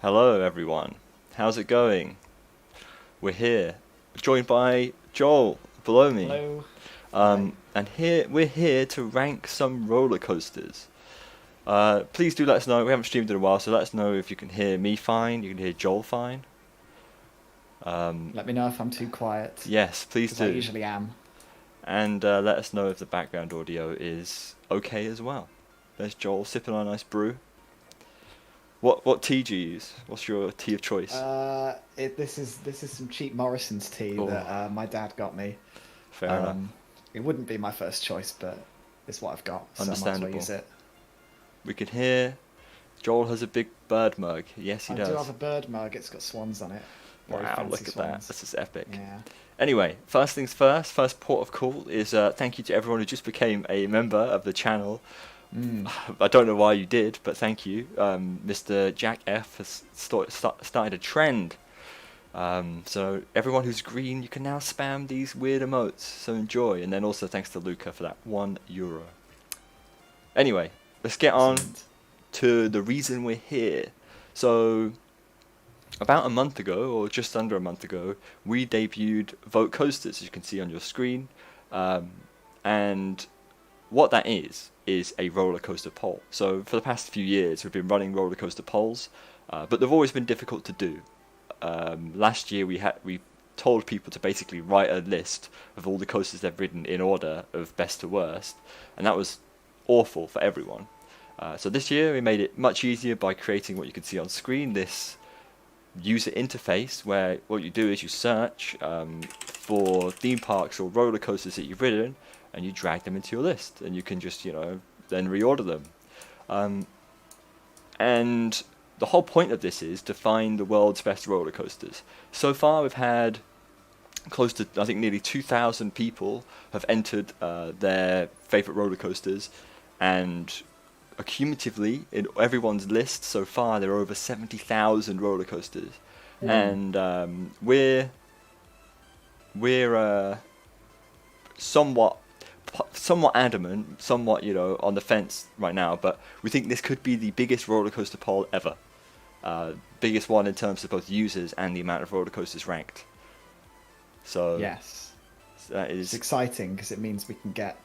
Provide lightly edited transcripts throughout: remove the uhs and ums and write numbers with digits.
Hello, everyone. How's it going? We're here, joined by Joel below me. Hello. Hi. And we're here to rank some roller coasters. Please do let us know. We haven't streamed in a while, so let us know if you can hear me fine, you can hear Joel fine. Let me know if I'm too quiet, Yes, please because I do. usually am. And let us know if the background audio is okay as well. There's Joel sipping on a nice brew. What tea do you use? What's your tea of choice? This is some cheap Morrison's tea Oh, that my dad got me. fair enough. Um, it wouldn't be my first choice, but it's what I've got, so I might as well Understandable. use it. We can hear Joel has a big bird mug. Yes, he I do does. have a bird mug. It's got swans on it. Very Wow, fancy look at that. swans. This is epic. Yeah. Anyway, first things first, first port of call is thank you to everyone who just became a member of the channel. Mm. I don't know why you did, but thank you. Mr. Jack F has started a trend. So everyone who's green, you can now spam these weird emotes. So enjoy. And then also thanks to Luca for that €1. Anyway, let's get on Excellent. to the reason we're here. So about a month ago, or just under a month ago, we debuted Vote Coasters, as you can see on your screen. And what that is a roller coaster poll. So for the past few years, we've been running roller coaster polls, but they've always been difficult to do. Last year, we told people to basically write a list of all the coasters they've ridden in order of best to worst, and that was awful for everyone. So this year, we made it much easier by creating what you can see on screen, this user interface where what you do is you search for theme parks or roller coasters that you've ridden, and you drag them into your list, and you can just then reorder them. And the whole point of this is to find the world's best roller coasters. So far, we've had close to, I think, nearly 2,000 people have entered their favorite roller coasters, and cumulatively in everyone's list so far there are over 70,000 roller coasters. Mm. And we're somewhat adamant, somewhat on the fence right now, but we think this could be the biggest roller coaster poll ever. Biggest one in terms of both users and the amount of roller coasters ranked. So Yes. that It's is exciting because it means we can get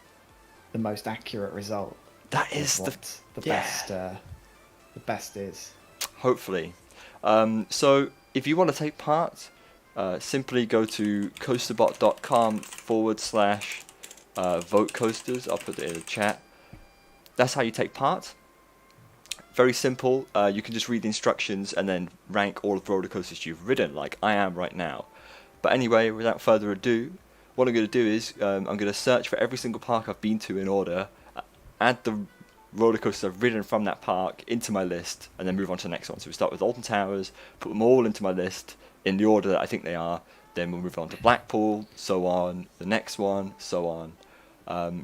the most accurate result that of is the what the yeah. best is. Hopefully. So if you want to take part, simply go to coasterbot.com/vote coasters. I'll put it in the chat. That's how you take part. Very simple. You can just read the instructions and then rank all of the roller coasters you've ridden, like I am right now. But anyway, without further ado, what I'm going to do is I'm going to search for every single park I've been to in order, add the roller coasters I've ridden from that park into my list, and then move on to the next one. So we start with Alton Towers, put them all into my list in the order that I think they are, then we'll move on to Blackpool, so on, the next one, so on.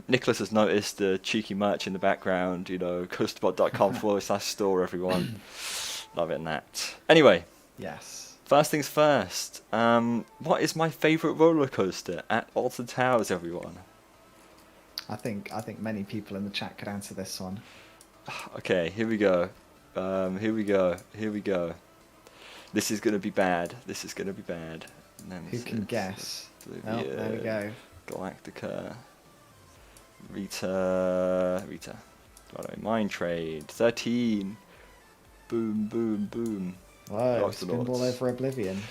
Nicholas has noticed the cheeky merch in the background, coasterbot.com/store, everyone. Love it and that. Anyway, Yes. first things first, what is my favourite roller coaster at Alton Towers, everyone? I think many people in the chat could answer this one. Okay, here we go. Here we go. This is gonna be bad. Who can guess? Oh, Oblivion, there we go. Galactica, Rita. Right away, Mine Trade, 13. Boom, boom, boom. Whoa, Lots of Spinball notes. over Oblivion.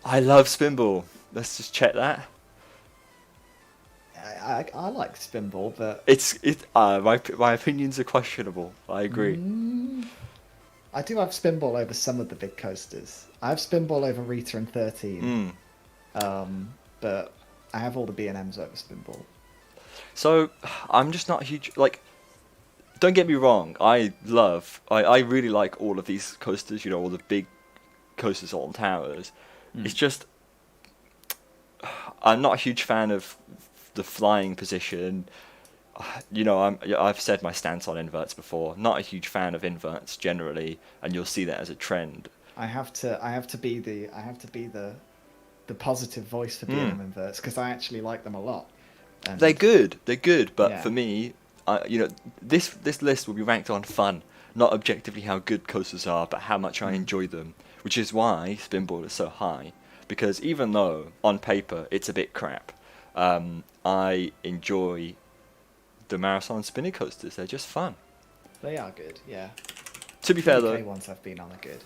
I love Spinball. Let's just check that. I like Spinball, but My opinions are questionable. I agree. I do have Spinball over some of the big coasters. I have Spinball over Rita and 13, but I have all the B&Ms over Spinball. So I'm just not a huge like. Don't get me wrong. I really like all of these coasters. All the big coasters on towers. It's just I'm not a huge fan of the flying position. I've said my stance on inverts before. Not a huge fan of inverts generally, and you'll see that as a trend. I have to be the positive voice for B&M inverts because I actually like them a lot. And They're good, but Yeah. for me, this list will be ranked on fun, not objectively how good coasters are, but how much I enjoy them, which is why Spinball is so high. Because even though on paper it's a bit crap, I enjoy the marathon spinning coasters. They're just fun. They are good, yeah. To be The fair UK though, ones I've been on are good.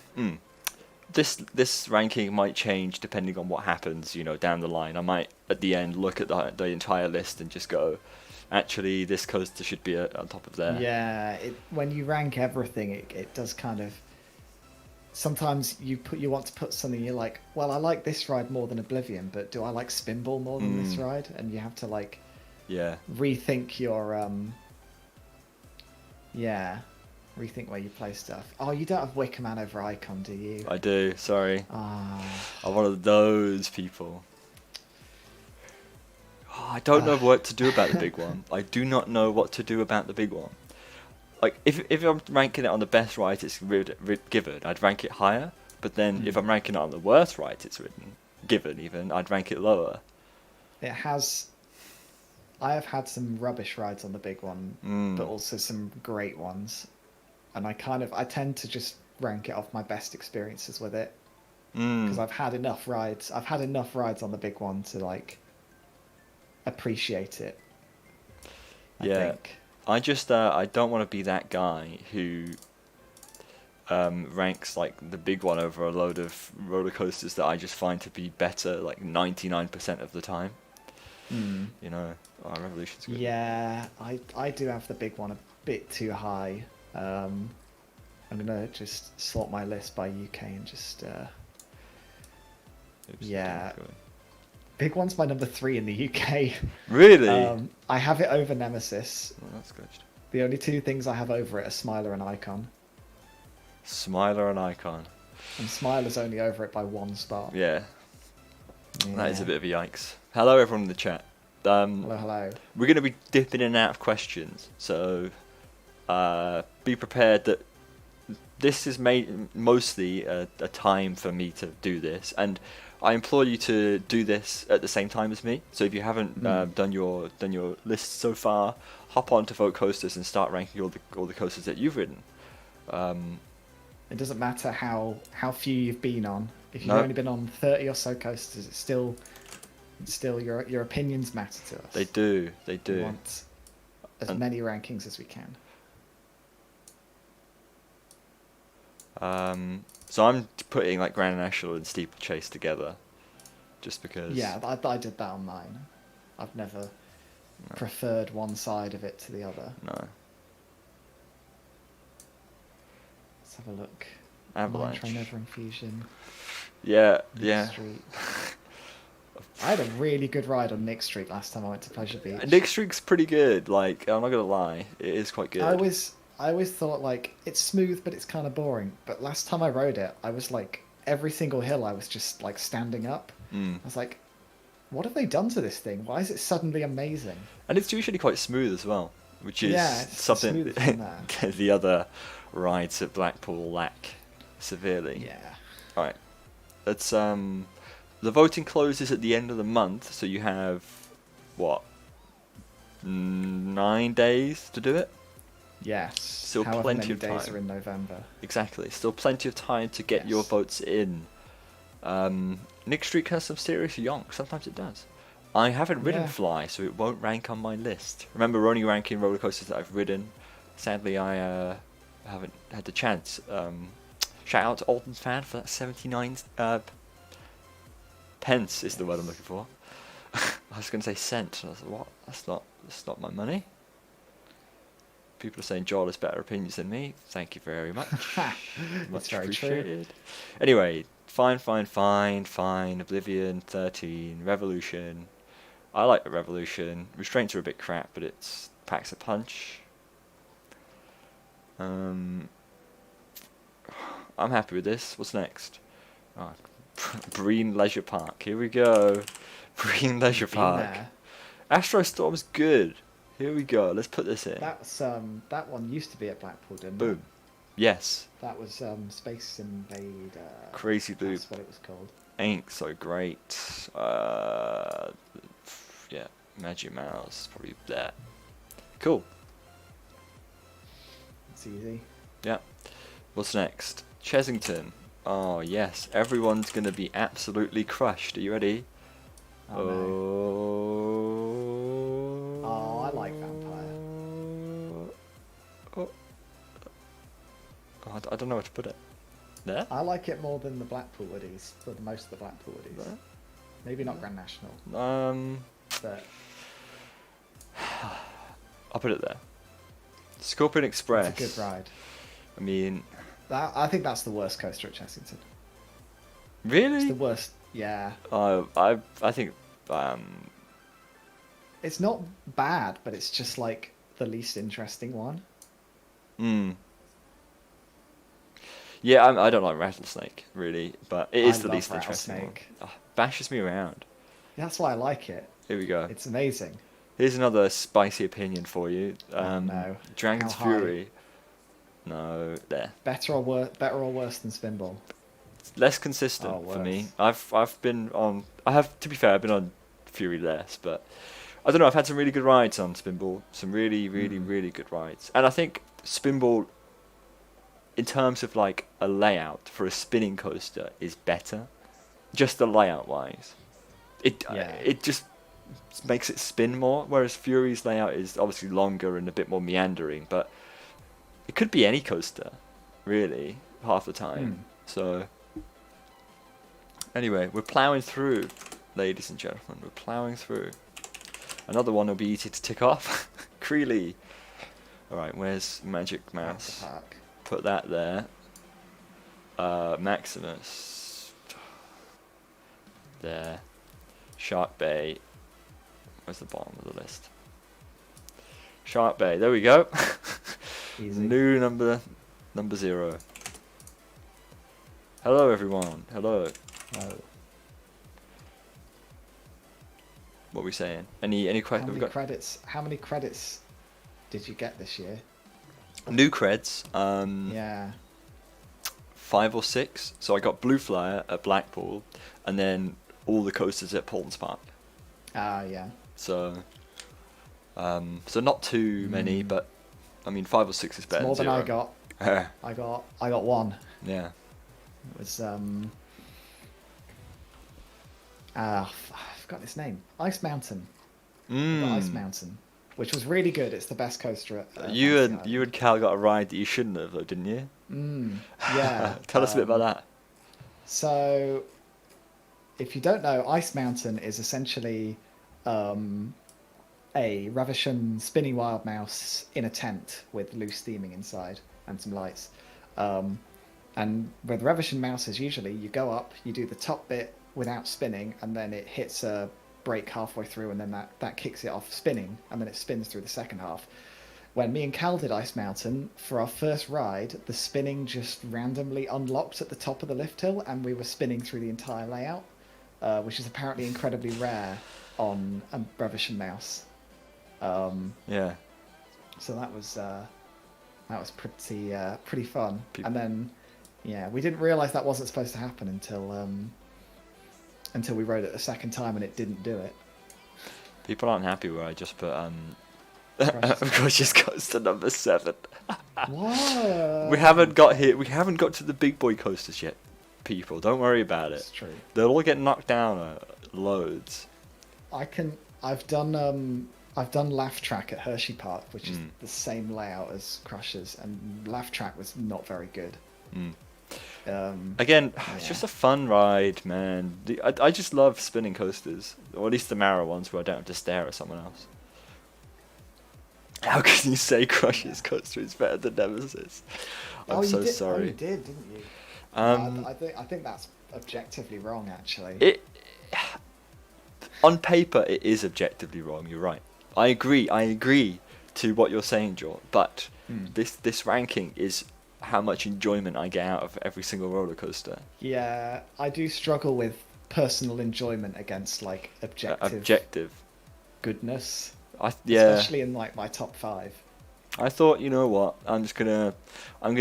this ranking might change depending on what happens, down the line. I might at the end look at the entire list and just go, actually, this coaster should be on top of there. Yeah, when you rank everything, it does kind of. Sometimes you want to put something, you're like, well, I like this ride more than Oblivion, but do I like Spinball more than this ride? And you have to rethink your rethink where you play stuff. Oh, you don't have Wicker Man over Icon, do you? I do. Sorry, Ah, I'm one of those people. Oh, I don't know what to do about the big one. I do not know what to do about the big one. Like, if I'm ranking it on the best ride it's given, I'd rank it higher. But then if I'm ranking it on the worst ride it's given even, I'd rank it lower. it has. I have had some rubbish rides on the big one, but also some great ones, and I tend to just rank it off my best experiences with it, because I've had enough rides. I've had enough rides on the big one to appreciate it. I think. I just I don't want to be that guy who ranks the big one over a load of roller coasters that I just find to be better 99% of the time. Revolution's good. Yeah, I do have the big one a bit too high. I'm gonna just sort my list by UK and just big one's my number 3 in the UK. Really? I have it over Nemesis. Well, that's good. The only two things I have over it are Smiler and Icon. Smiler and Icon. And Smiler's only over it by 1 spot. Yeah. That is a bit of a yikes. Hello everyone in the chat. Hello. We're going to be dipping in and out of questions, so be prepared that this is mostly a time for me to do this, and I implore you to do this at the same time as me. So if you haven't done your list so far, hop on to Vote Coasters and start ranking all the coasters that you've ridden. It doesn't matter how few you've been on. If you've only been on 30 or so coasters, it's still your opinions matter to us. They do. We want as many rankings as we can. So I'm putting Grand National and Steeplechase together, just because. Yeah, I did that on mine. I've never preferred one side of it to the other. No. Let's have a look. Avalanche. Mine Train Over Infusion. Yeah. Nick Street. I had a really good ride on Nick Street last time I went to Pleasure Beach. Nick Street's pretty good. I'm not gonna lie, it is quite good. I always thought it's smooth, but it's kind of boring. But last time I rode it, I was every single hill I was just standing up. I was like, what have they done to this thing? Why is it suddenly amazing? And it's usually quite smooth as well, which is something that the other rides at Blackpool lack severely. Yeah. All right, let's the voting closes at the end of the month, so you have 9 days to do it. Yes. Still However plenty many of days time. are in November. Exactly. Still plenty of time to get your votes in. Nick Street has some serious yonks. Sometimes it does. I haven't ridden Fly, so it won't rank on my list. Remember, we're only ranking roller coasters that I've ridden. Sadly, I haven't had the chance. Shout out to Alton Fan for that 79 pence is the word I'm looking for. I was going to say cent. I was like, what? That's not my money. People are saying Joel has better opinions than me. Thank you very much. Much very appreciated. Anyway, fine. Oblivion, 13, Revolution. I like the Revolution. Restraints are a bit crap, but it packs a punch. I'm happy with this. What's next? Oh, Breen Leisure Park. Here we go. Breen Leisure Park. Astro Storm's good. Here we go. Let's put this in. That's that one used to be at Blackpool, didn't it? Boom. Yes. That was Space Invader. Crazy Loop. That's what it was called. Ain't so great. Yeah, Magic Mouse probably that. Cool. It's easy. Yeah. What's next? Chessington. Oh yes, everyone's gonna be absolutely crushed. Are you ready? Oh no. Oh, I like Vampire. Oh, I don't know where to put it. There? I like it more than the Blackpool Woodies, for most of the Blackpool Woodies. There? Maybe not Grand National, but I'll put it there. Scorpion Express. it's a good ride. I mean, I think that's the worst coaster at Chessington. really? It's the worst. Yeah. I think It's not bad, but it's just like the least interesting one. Yeah, I don't like Rattlesnake really, but it is the love least interesting one. Rattlesnake. Oh, bashes me around. That's why I like it. Here we go. It's amazing. Here's another spicy opinion for you. No. Dragon's How high? Fury. No, there. Better or worse than Spinball? It's less consistent Oh, for me. worse. I've been on. I have, to be fair, I've been on Fury less, but I don't know. I've had some really good rides on Spinball. Some really, really, really good rides, and I think Spinball, in terms of like a layout for a spinning coaster, is better. Just the layout wise, it just makes it spin more. Whereas Fury's layout is obviously longer and a bit more meandering, but it could be any coaster, really, half the time. So anyway, we're ploughing through, ladies and gentlemen. We're ploughing through. Another one will be easy to tick off. Creeley. All right, where's Magic Mouse? Park. Put that there. Maximus. There. Shark Bay. Where's the bottom of the list? Shark Bay. There we go. Easy. New number 0. Hello, everyone. Hello. Oh. What are we saying? Any questions? How many credits did you get this year? New creds. Yeah. 5 or 6. So I got Blue Flyer at Blackpool, and then all the coasters at Paultons Park. Ah, yeah. So not too many, but I mean 5 or 6 is better. More than I zero. got. I got one. Yeah. It was I've forgotten its name. Ice Mountain. I got Ice Mountain, which was really good. It's the best coaster at You Fantasy and Island. you and Cal got a ride that you shouldn't have, though, didn't you? Yeah. Tell us a bit about that. So, if you don't know, Ice Mountain is essentially a Ravishing spinning wild mouse in a tent with loose steaming inside and some lights. And with Ravishing mouses, usually you go up, you do the top bit without spinning, and then it hits a break halfway through, and then that kicks it off spinning, and then it spins through the second half. When me and Cal did Ice Mountain, for our first ride, the spinning just randomly unlocked at the top of the lift hill, and we were spinning through the entire layout, which is apparently incredibly rare on a Ravishing mouse. Yeah. So that was pretty fun. And then, yeah, we didn't realise that wasn't supposed to happen until we rode it the second time, and it didn't do it. People aren't happy where I just put of course, just goes to number 7. What? We haven't got to the big boy coasters yet, people. Don't worry about it. That's true. They'll all get knocked down loads. I've done Laugh Track at Hershey Park, which is the same layout as Crushers, and Laugh Track was not very good. Again, it's just a fun ride, man. I just love spinning coasters, or at least the Mara ones where I don't have to stare at someone else. How can you say Crush's coaster is better than Nemesis? I'm so sorry. Oh, you did, didn't you? I think that's objectively wrong, actually. On paper, it is objectively wrong. You're right. I agree to what you're saying, Joel. But this ranking is how much enjoyment I get out of every single roller coaster. Yeah, I do struggle with personal enjoyment against like objective goodness. Especially in like my top 5. I thought, you know what, I'm gonna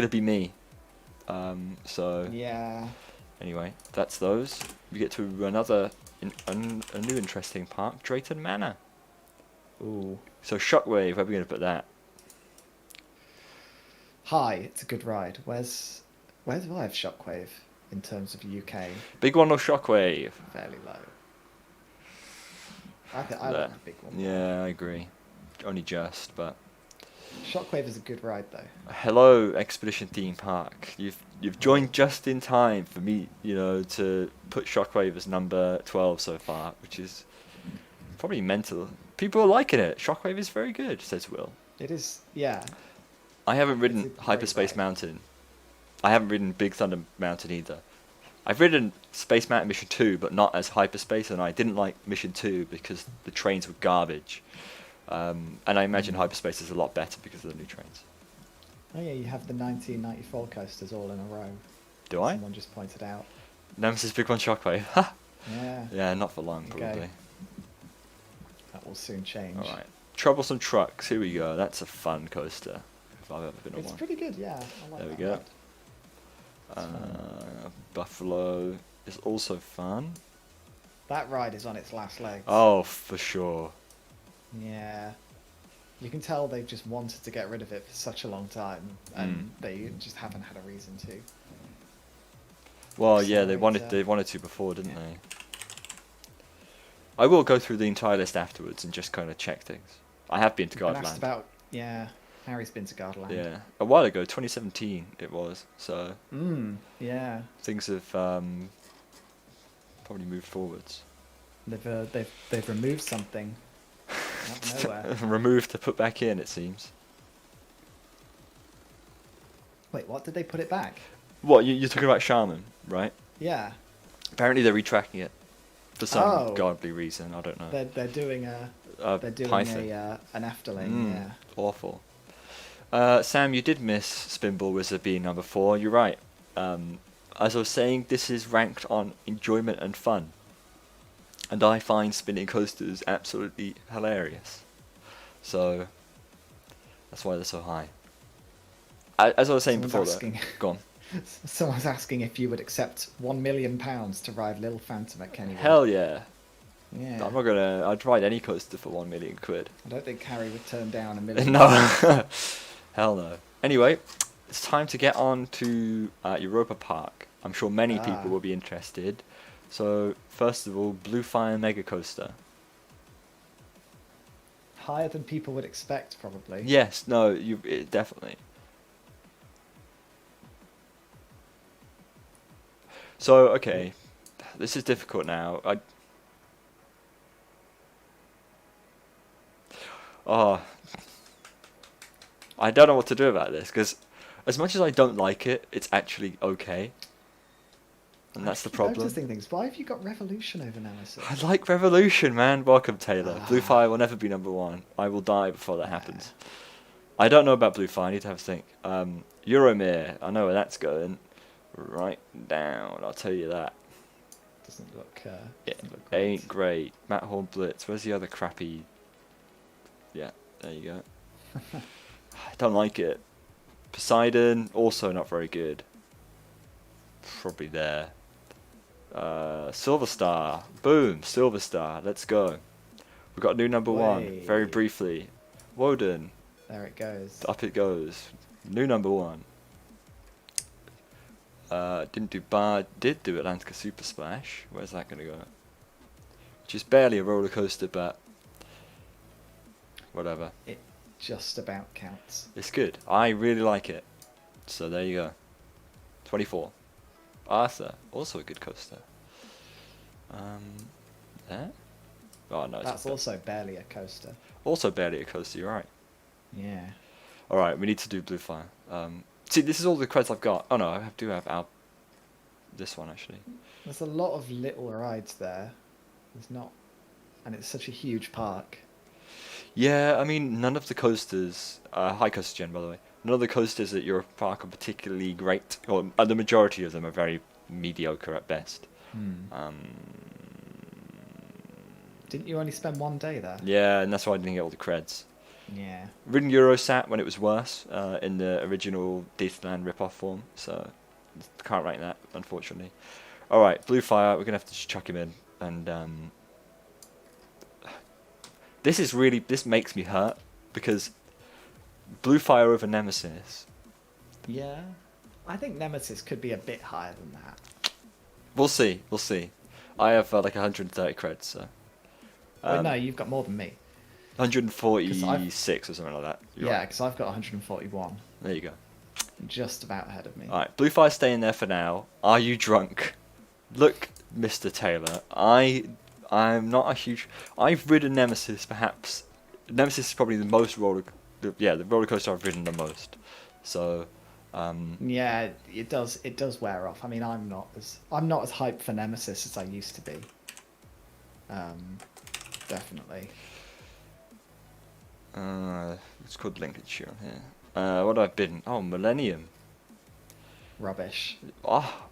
be me. So yeah. Anyway, that's those. We get to a new interesting park, Drayton Manor. Ooh. So Shockwave, where are we gonna put that? High, it's a good ride. Where's do I have Shockwave in terms of UK? Big one or Shockwave? Fairly low. I There. like the big one more. Yeah, I agree. Only just, but Shockwave is a good ride though. hello, Expedition Theme Park. You've Hello. joined just in time for me, to put Shockwave as number 12 so far, which is probably mental. People are liking it. Shockwave is very good, says Will. It is, yeah. I haven't It's a ridden great Hyperspace ride. Mountain. I haven't ridden Big Thunder Mountain either. I've ridden Space Mountain Mission 2, but not as Hyperspace, and I didn't like Mission 2 because the trains were garbage. And I imagine Hyperspace is a lot better because of the new trains. Oh yeah, you have the 1994 coasters all in a row. Do I? Someone just pointed out. Nemesis Big One Shockwave. Ha! Yeah. Yeah, not for long, Okay. probably. That will soon change. Alright. Troublesome Trucks, here we go. That's a fun coaster, if I've ever been on It's one. pretty good, yeah. I like There we that go. ride. It's fun. Buffalo is also fun. That ride is on its last legs. Oh, for sure. Yeah. You can tell they've just wanted to get rid of it for such a long time, and they just haven't had a reason to. Well, yeah, they Accelerator. wanted to before, didn't they? I will go through the entire list afterwards and just kind of check things. I have been to Been asked Gardaland. about, yeah. Harry's been to Gardaland. Yeah, a while ago, 2017 it was. So Yeah. things have probably moved forwards. They've removed something out of nowhere. Removed to put back in, it seems. Wait, what? Did they put it back? What, you're talking about Shaman, right? Yeah. Apparently they're retracking it for some Oh. godly reason. I don't know. They're doing Python. an afterling. Yeah. Awful. Sam, you did miss Spinball Wizard being number 4. You're right. As I was saying, this is ranked on enjoyment and fun. And I find spinning coasters absolutely hilarious. So, that's why they're so high. As I was saying Someone's before, asking. go on. Someone's asking if you would accept £1 million to ride Little Phantom at Kennywood. Hell yeah. Yeah. I'm not gonna. I'd ride any coaster for 1 million quid. I don't think Harry would turn down £1 million. No. Hell no. Anyway, it's time to get on to Europa Park. I'm sure many people will be interested. So, first of all, Blue Fire Mega Coaster. Higher than people would expect, probably. Yes, no, definitely. So, okay, this is difficult now. I don't know what to do about this, because as much as I don't like it, it's actually okay. And that's the problem. Noticing things. Why have you got Revolution over Nemesis? I like Revolution, man. Welcome, Taylor. Blue Fire will never be number 1. I will die before that happens. I don't know about Blue Fire. I need to have a think. Euromir. I know where that's going. Right down. I'll tell you that. Doesn't look. It Doesn't look great. ain't great. Matterhorn Blitz. Where's the other crappy? Yeah, there you go. I don't like it. Poseidon. Also not very good. Probably there. Silver Star. Boom. Silver Star. Let's go. We've got a new number 1. Very briefly. Woden. There it goes. Up it goes. New number 1. Didn't do Bar. Did do Atlantica Super Splash. Where's that going to go? Which is barely a roller coaster, but whatever. It just about counts. It's good. I really like it. So there you go. 24. Arthur, also a good coaster. There? Oh no, That's also barely a coaster. also barely a coaster. You're right. Yeah. All right, we need to do Blue Fire. See, this is all the creds I've got. Oh no, I do have this one actually. There's a lot of little rides there. There's not, and it's such a huge park. Yeah, I mean, none of the coasters, high coaster gen by the way, none of the coasters at Europa Park are particularly great, or the majority of them are very mediocre at best. Didn't you only spend 1 day there? Yeah, and that's why I didn't get all the creds. Yeah. Ridden Eurosat when it was worse, in the original Deathland rip-off form, so can't rank that, unfortunately. Alright, Blue Fire, we're going to have to just chuck him in, and this makes me hurt, because Blue Fire over Nemesis Yeah. I think Nemesis could be a bit higher than that. We'll see. We'll see. I have like 130 creds, so Wait, no, you've got more than me. 146 or something like that. You're Yeah, right. because I've got 141. There you go. Just about ahead of me. All right, Blue Fire's staying there for now. Are you drunk? Look, Mr. Taylor, I'm not a huge. I've ridden Nemesis, perhaps. Nemesis is probably the most the roller coaster I've ridden the most. So, Yeah, it does wear off. I mean, I'm not as hyped for Nemesis as I used to be. Definitely. it's called Lincolnshire on here. What have I been? Oh, Millennium. Rubbish. Oh,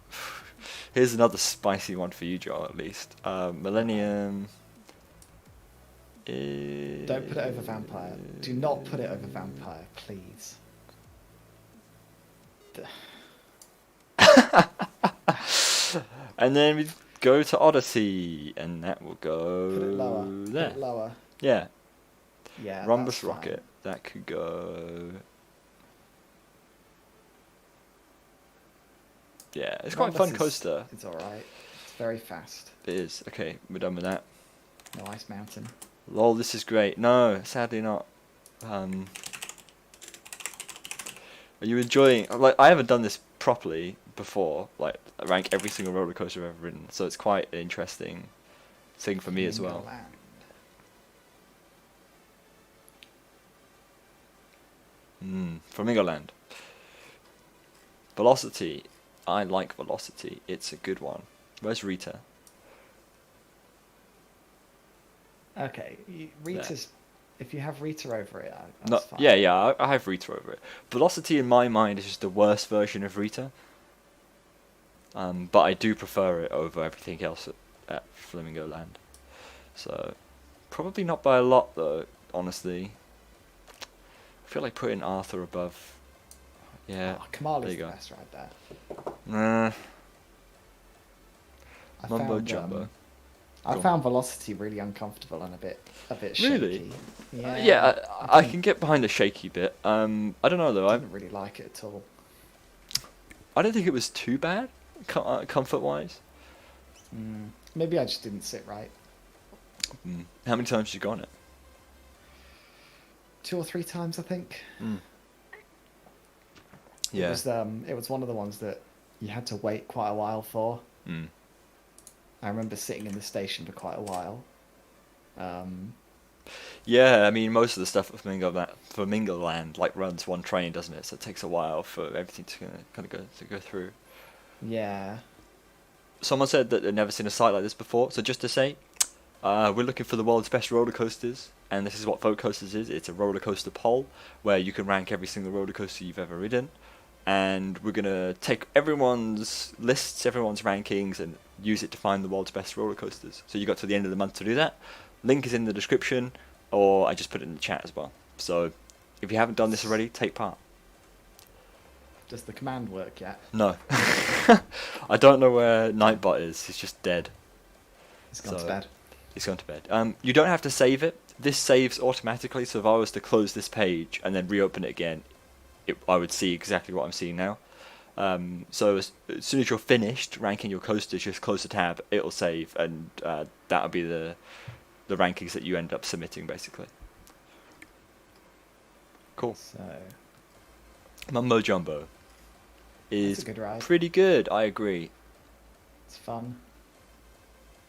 here's another spicy one for you, Joe. At least Millennium. Don't put it over Vampire. Do not put it over Vampire, please. And then we go to Odyssey, and that will go Put it lower. there. Put it lower. Yeah, Yeah. Rhombus that's fine. Rocket. That could go. Yeah, it's quite a fun Rhombus coaster. It's alright. It's very fast. It is. Okay, we're done with that. No Ice Mountain. Lol, this is great. No, sadly not. Are you enjoying? Like, I haven't done this properly before. Like, rank every single roller coaster I've ever ridden. So it's quite an interesting thing for me as well. Flamingo Land. Velocity. I like Velocity. It's a good one. Where's Rita? Okay, Rita's. If you have Rita over it, that's No, fine. yeah, I have Rita over it. Velocity in my mind is just the worst version of Rita. But I do prefer it over everything else at Flamingo Land. So, probably not by a lot though, honestly. I feel like putting Arthur above. Yeah, Oh, Kamal there is you the go. best right there. Nah, I Mumbo found, Jumbo. I Go on. found Velocity really uncomfortable and a bit shaky. Really? Yeah. Yeah, I didn't- can get behind the shaky bit. I don't know though. I didn't really like it at all. I don't think it was too bad, comfort wise. Maybe I just didn't sit right. How many times did you go on it? 2 or 3 times, I think. Yeah. It was one of the ones that you had to wait quite a while for. I remember sitting in the station for quite a while. Yeah, I mean, most of the stuff at Flamingo Land like runs one train, doesn't it? So it takes a while for everything to kind of go through. Yeah. Someone said that they'd never seen a site like this before. So just to say, we're looking for the world's best roller coasters, and this is what Vote Coasters is. It's a roller coaster poll where you can rank every single roller coaster you've ever ridden, and we're gonna take everyone's lists, everyone's rankings, and use it to find the world's best roller coasters. So you got to the end of the month to do that. Link is in the description, or I just put it in the chat as well. So if you haven't done this already, take part. Does the command work yet? No. I don't know where Nightbot is. He's just dead. It's gone to So- bed. He's gone to bed. You don't have to save it. This saves automatically, so if I was to close this page and then reopen it again, I would see exactly what I'm seeing now. So as soon as you're finished ranking your coasters, just close the tab, it'll save, and that'll be the rankings that you end up submitting, basically. Cool. So Mumbo Jumbo is a good ride. pretty good, I agree. It's fun.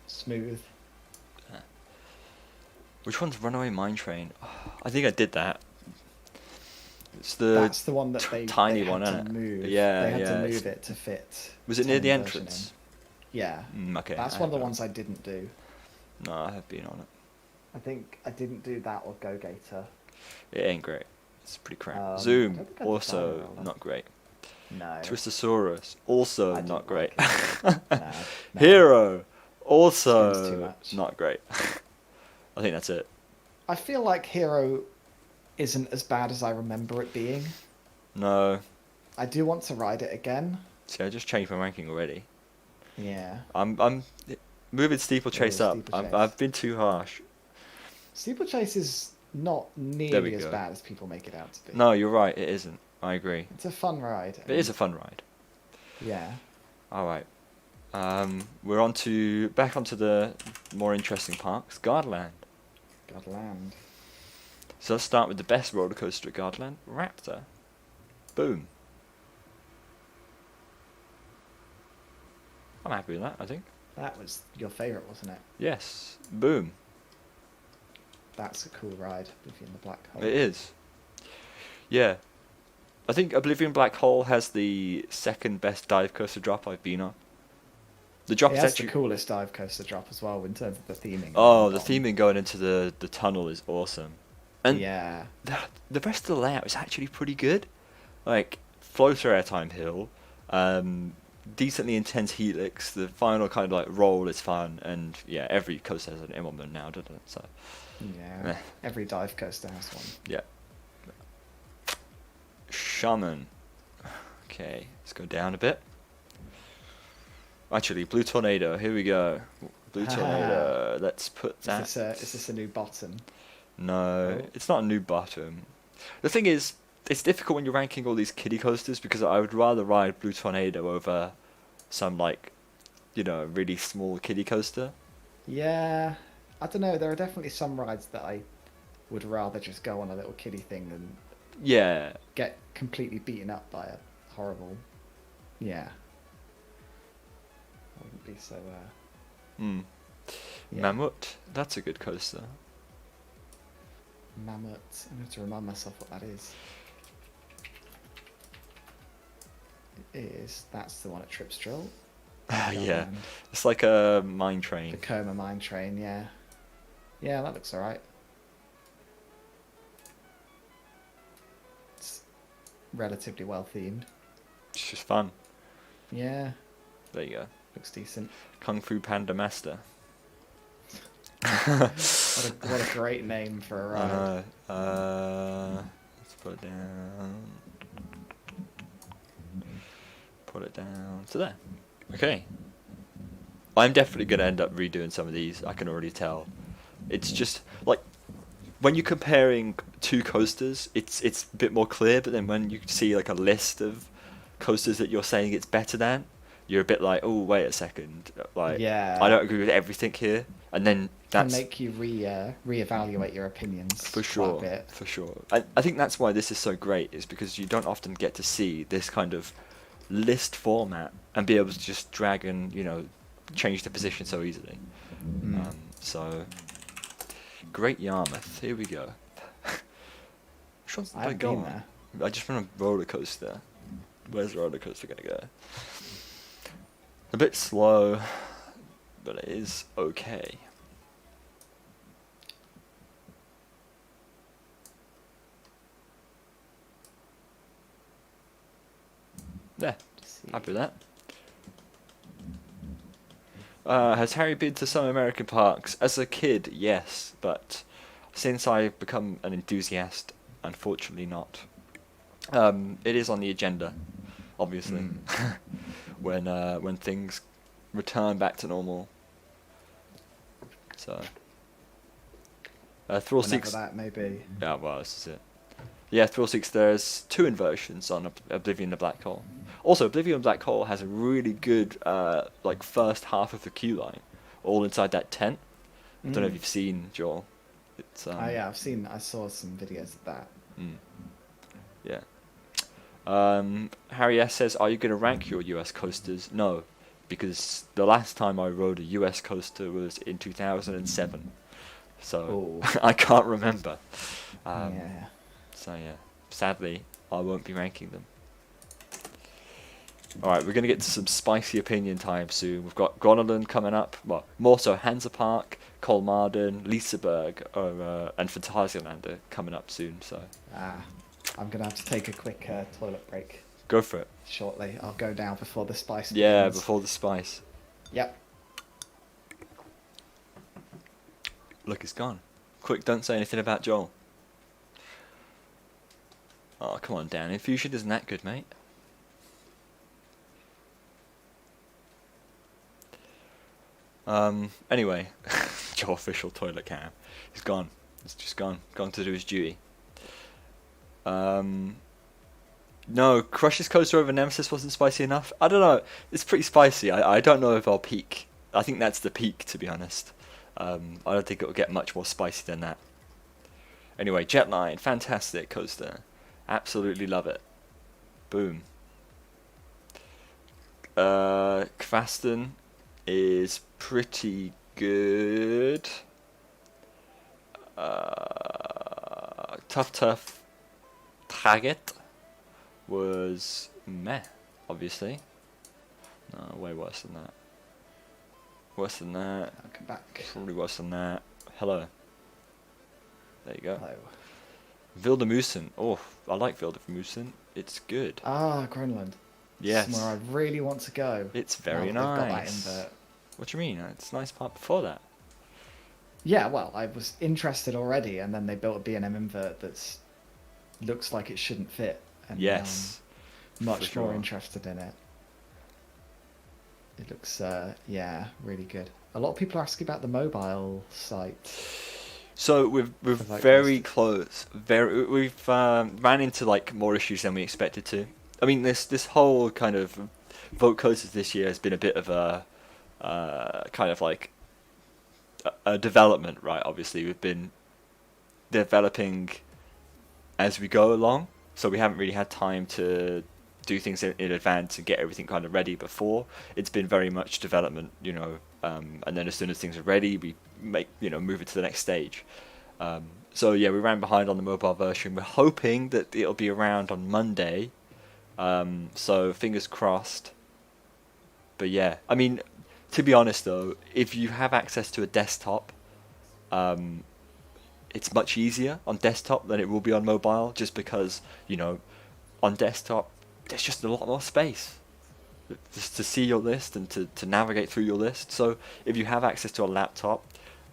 Smooth. Which one's Runaway Mine Train? I think I did that. It's That's the one that tiny they one, had isn't to it? move. Yeah, they had yeah, to it's- move it to fit. Was it near the 10 version entrance? in. Yeah. Okay. That's I one of the have ones I didn't do. No, I have been on it. I think I didn't do that or Go Gator. It ain't great. It's pretty crap. I don't Zoom, think I did also Diamond Roller. not great. No. Twistosaurus, also I didn't not great. like it. No, no. Hero, It's too also much. not great. I think that's it. I feel like Hero isn't as bad as I remember it being. No. I do want to ride it again. See, I just changed my ranking already. Yeah. I'm moving Steeplechase up. Steeplechase. I've been too harsh. Steeplechase is not There we nearly as go. bad as people make it out to be. No, you're right. It isn't. I agree. It's a fun ride. It is a fun ride. Yeah. All right. We're back onto the more interesting parks. Gardaland. Godland. So let's start with the best roller coaster at Gardaland, Raptor. Boom. I'm happy with that, I think. That was your favourite, wasn't it? Yes. Boom. That's a cool ride, Oblivion the Black Hole. It is. Yeah. I think Oblivion Black Hole has the second best dive coaster drop I've been on. The drop It is has actually... the coolest dive coaster drop as well in terms of the theming. Oh, the theming going into the tunnel is awesome. And yeah. the rest of the layout is actually pretty good. Like, floater airtime hill, decently intense helix, the final kind of like roll is fun, and yeah, every coaster has an M1 now, doesn't it? So Yeah. Every dive coaster has one. yeah. Shaman. Okay, let's go down a bit. Actually, Blue Tornado, here we go. Blue Tornado, let's put that... Is this a new bottom? No, Oh. it's not a new bottom. The thing is, it's difficult when you're ranking all these kiddie coasters because I would rather ride Blue Tornado over some, like, you know, really small kiddie coaster. Yeah. I don't know, there are definitely some rides that I would rather just go on a little kiddie thing than Yeah. get completely beaten up by a horrible... Yeah. I wouldn't be so... Hmm. Yeah. Mammoth, that's a good coaster. Mammoth. I'm going to have to remind myself what that is. It is. That's the one at Trip Stroll. Yeah, it's like a mine The train. Coma Mine Train, yeah. Yeah, that looks alright. It's relatively well themed. It's just fun. Yeah, There you go. looks decent. Kung Fu Panda Master. What a great name for a ride. Let's put it down. Put it down to there. Okay. I'm definitely going to end up redoing some of these. I can already tell. It's just like when you're comparing two coasters, it's a bit more clear. But then when you see like a list of coasters that you're saying it's better than, you're a bit like, oh, wait a second. Like, Yeah. I don't agree with everything here. And then Can that's make you reevaluate your opinions for quite sure. a bit. For sure. I think that's why this is so great. Is because you don't often get to see this kind of list format and be able to just drag and change the position so easily. Mm. So Great Yarmouth, here we go. Which one's the I haven't big been one? there. I just want a roller coaster. Where's the roller coaster gonna go? A bit slow, but it is okay. There, happy with that. Has Harry been to some American parks? As a kid, yes, but since I've become an enthusiast, unfortunately not. It is on the agenda, obviously, when things return back to normal. So, Thrill Whenever Seeks. that may be. Yeah, well, this is it. Yeah, Thrill Seeks. There's 2 inversions on Oblivion the Black Hole. Also, Oblivion Black Hole has a really good first half of the queue line, all inside that tent. I don't know if you've seen, Joel. It's Yeah, I saw some videos of that. Yeah. Harry S says, "Are you going to rank your US coasters?" No, because the last time I rode a US coaster was in 2007, so I can't remember. Yeah. So yeah, sadly, I won't be ranking them. Alright, we're going to get to some spicy opinion time soon. We've got Groningen coming up, well, more so Hansa Park, Kolmarden, Liseberg, and Phantasialand are coming up soon, so... I'm going to have to take a quick toilet break Go for it. shortly. I'll go down before the spice Yeah, begins. before the spice. Yep. Look, it's gone. Quick, don't say anything about Joel. Oh, come on, Dan. Infusion isn't that good, mate. Anyway, Joe official toilet cam. He's gone. He's just gone. Gone to do his duty. No, Crush's Coaster over Nemesis wasn't spicy enough. I don't know. It's pretty spicy. I don't know if I'll peak. I think that's the peak, to be honest. I don't think it'll get much more spicy than that. Anyway, Jetline, fantastic coaster. Absolutely love it. Boom. Kvaston is pretty good. Tough Target was meh, obviously. No, way worse than that. Worse than that. I'll come back. Probably worse than that. Hello. There you go. Hello. Wildermusen. Oh, I like Wildermusen. It's good. Ah, Greenland. Yes. Somewhere I really want to go. It's very now that they've got that nice. invert. What do you mean? It's a nice part before that. Yeah, well, I was interested already, and then they built a B&M invert that's looks like it shouldn't fit. And Yes. I'm much for more sure. interested in it. It looks, yeah, really good. A lot of people are asking about the mobile site. So we're For that very coaster. close. We've ran into like more issues than we expected to. I mean, this whole kind of vote coasters this year has been a bit of a kind of like a development, right? Obviously, we've been developing as we go along, so we haven't really had time to do things in advance and get everything kind of ready before. It's been very much development, and then as soon as things are ready, we move it to the next stage. So yeah, we ran behind on the mobile version. We're hoping that it'll be around on Monday. So fingers crossed. But yeah, I mean, to be honest though, if you have access to a desktop, it's much easier on desktop than it will be on mobile, just because, on desktop, there's just a lot more space just to see your list and to navigate through your list. So if you have access to a laptop,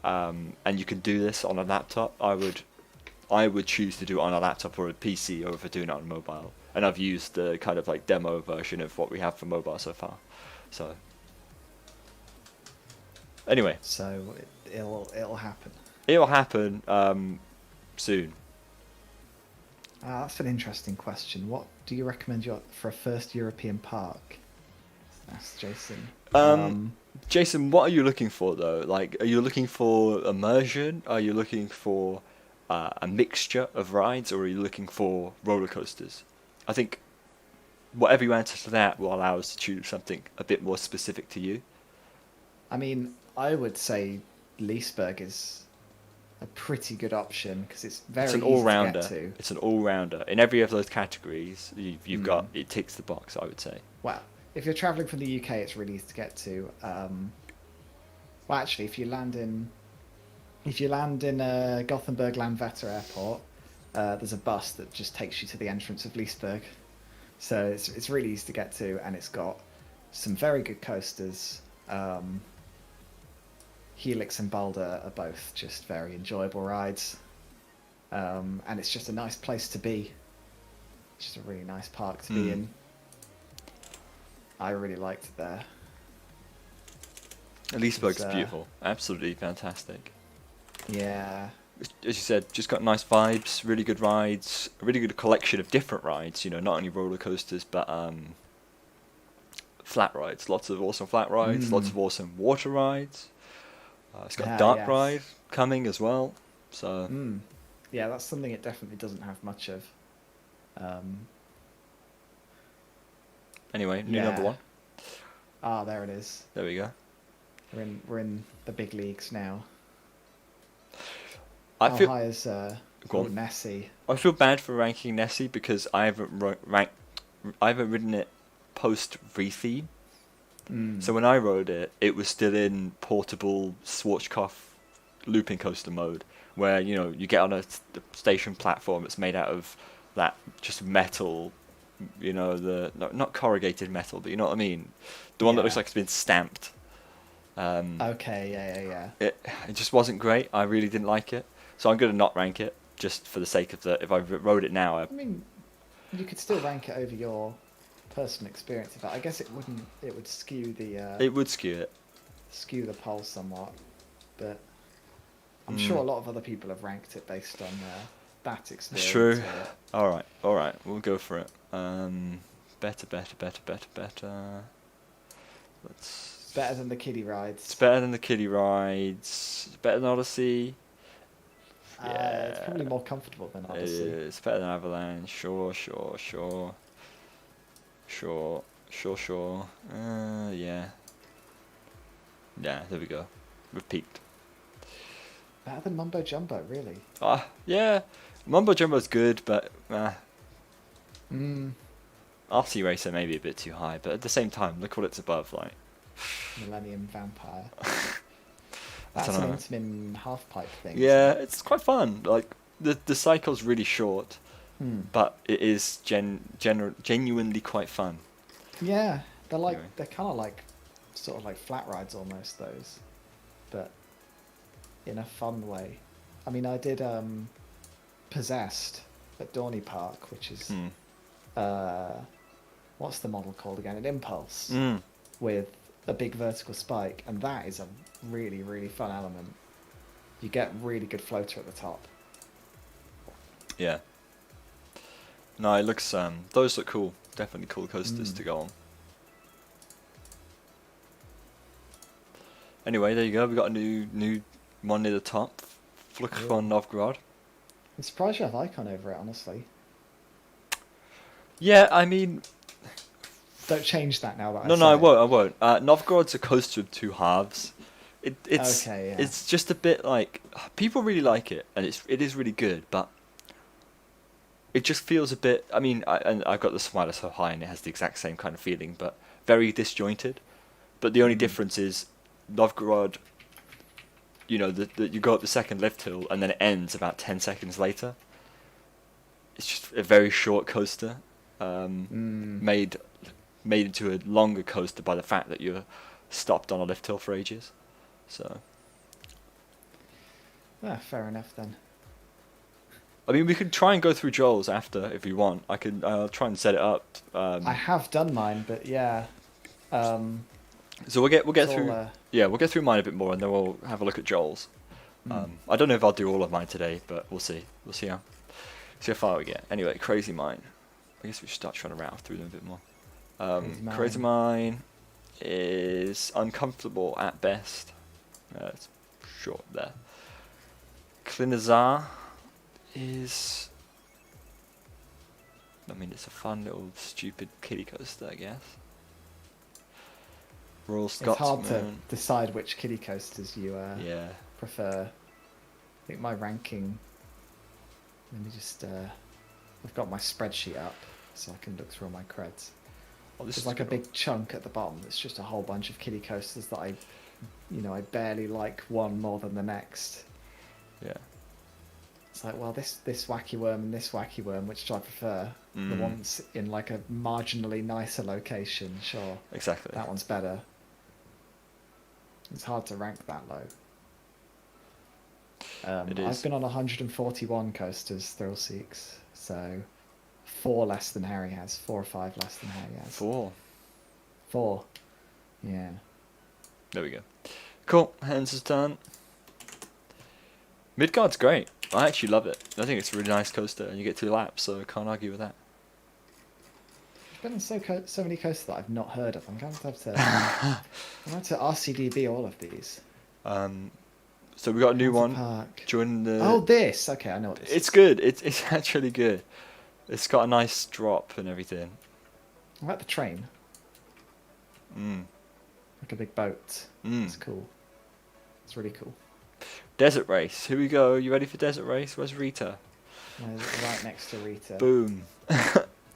and you can do this on a laptop, I would choose to do it on a laptop or a PC over doing it on mobile. And I've used the kind of like demo version of what we have for mobile so far. So anyway, So it'll happen. it'll happen soon. That's an interesting question. What do you recommend for a first European park? Asked Jason. Jason, what are you looking for though? Like, are you looking for immersion? Are you looking for a mixture of rides, or are you looking for roller coasters? I think whatever you answer to that will allow us to choose something a bit more specific to you. I mean, I would say Leesburg is a pretty good option because it's very It's an easy all-rounder. to get to. It's an all-rounder. In every of those categories, you've got, Mm. it ticks the box, I would say. Well, if you're traveling from the UK, it's really easy to get to. Well, actually, if you land in Gothenburg Landvetter Airport, there's a bus that just takes you to the entrance of Leesburg. So it's really easy to get to, and it's got some very good coasters. Helix and Boulder are both just very enjoyable rides, and it's just a nice place to be. It's just a really nice park to be in. I really liked it there. Leesburg's It's, beautiful. Absolutely fantastic. Yeah. As you said, just got nice vibes, really good rides, a really good collection of different rides, not only roller coasters, but flat rides. Lots of awesome flat rides, lots of awesome water rides. It's got a dark Yes. ride coming as well. So Yeah, that's something it definitely doesn't have much of. anyway, new number Yeah. one. Ah, there it is. There we go. We're in the big leagues now. I How feel high is Go on. Nessie? I feel bad for ranking Nessie because I haven't ridden it post retheme. So when I rode it, it was still in portable Schwarzkopf looping coaster mode, where you get on a station platform that's made out of that just metal, not corrugated metal, but you know what I mean, the one that looks Yeah. like it's been stamped. Okay, yeah. It just wasn't great. I really didn't like it, so I'm gonna not rank it just for the sake of the. If I rode it now, I mean, you could still rank it over your personal experience of that. I guess it wouldn't. It would skew the it would skew it. poll somewhat, but I'm sure a lot of other people have ranked it based on that experience. True. with it. All right, we'll go for it. Better, better, better, better, better. It's better than the kiddie rides. It's better than the kiddie rides. It's better than Odyssey. It's probably Yeah. more comfortable than Odyssey. It's better than Avalanche. Sure, sure, sure. Sure, sure, sure. Yeah. Yeah, there we go. We've peaked. Better than Mumbo Jumbo, really. Yeah. Mumbo Jumbo's good, but Mm. RC Racer may be a bit too high, but at the same time, look what it's above, like. Millennium Vampire. I That's don't an know. Intamin half-pipe thing. Yeah, Isn't it? it's quite fun. Like the cycle's really short, but it is genuinely quite fun. Yeah, Anyway. they're kind of like sort of like flat rides almost, those, but in a fun way. I mean, I did Possessed at Dorney Park, which is what's the model called again? An Impulse with a big vertical spike, and that is a really, really fun element. You get really good floater at the top. Yeah. No, it looks those look cool. Definitely cool coasters to go on. Anyway, there you go. We got a new one near the top. Fluck von Novgorod. I'm surprised you have Icon over it, honestly. Yeah, I mean, Don't change that now that I no, said I it. won't. I won't. Novgorod's a coaster of two halves. It's Okay, yeah. it's just a bit like people really like it, and it is really good, but it just feels a bit. I mean, I've got the Smiler so high, and it has the exact same kind of feeling, but very disjointed. But the only difference is Novgorod. You know, you go up the second lift hill, and then it ends about 10 seconds later. It's just a very short coaster, made into a longer coaster by the fact that you're stopped on a lift hill for ages. So, Fair enough then. I mean, we could try and go through Joel's after if you want. I'll try and set it up. I have done mine, but yeah. So we'll get it's through. all, We'll get through mine a bit more, and then we'll have a look at Joel's. I don't know if I'll do all of mine today, but we'll see. We'll see how far we get. Anyway, Crazy Mine. I guess we should start trying to rattle through them a bit more. Crazy Mine is uncomfortable at best. It's short there. Klinazar is. I mean, it's a fun little stupid kiddie coaster, I guess. Royal it's hard to Scotsman. decide which kiddie coasters you Yeah. prefer. I think my ranking. Let me just. I've got my spreadsheet up, so I can look through all my creds. Oh, this There's is like a good. big chunk at the bottom that's just a whole bunch of kiddie coasters that I barely like one more than the next. Yeah. It's like, well, this wacky worm and this wacky worm, which do I prefer? The one's in like a marginally nicer location, sure. Exactly. That one's better. It's hard to rank that low. It is. I've been on 141 coasters, Thrill Seeks, so 4 less than Harry has, 4 or 5 less than Harry has. 4. 4. Yeah. There we go. Cool. Hands is done. Midgard's great. I actually love it. I think it's a really nice coaster, and you get 2 laps, so I can't argue with that. I've been on so many coasters that I've not heard of. I'm going to have to I'm going to RCDB all of these. So we got a new Hansa one. Park. Join the. Oh, this. Okay, I know what this It's is. good. It's actually good. It's got a nice drop and everything. I like the train. Like a big boat. It's cool. It's really cool. Desert Race. Here we go. You ready for Desert Race? Where's Rita? Right next to Rita. Boom.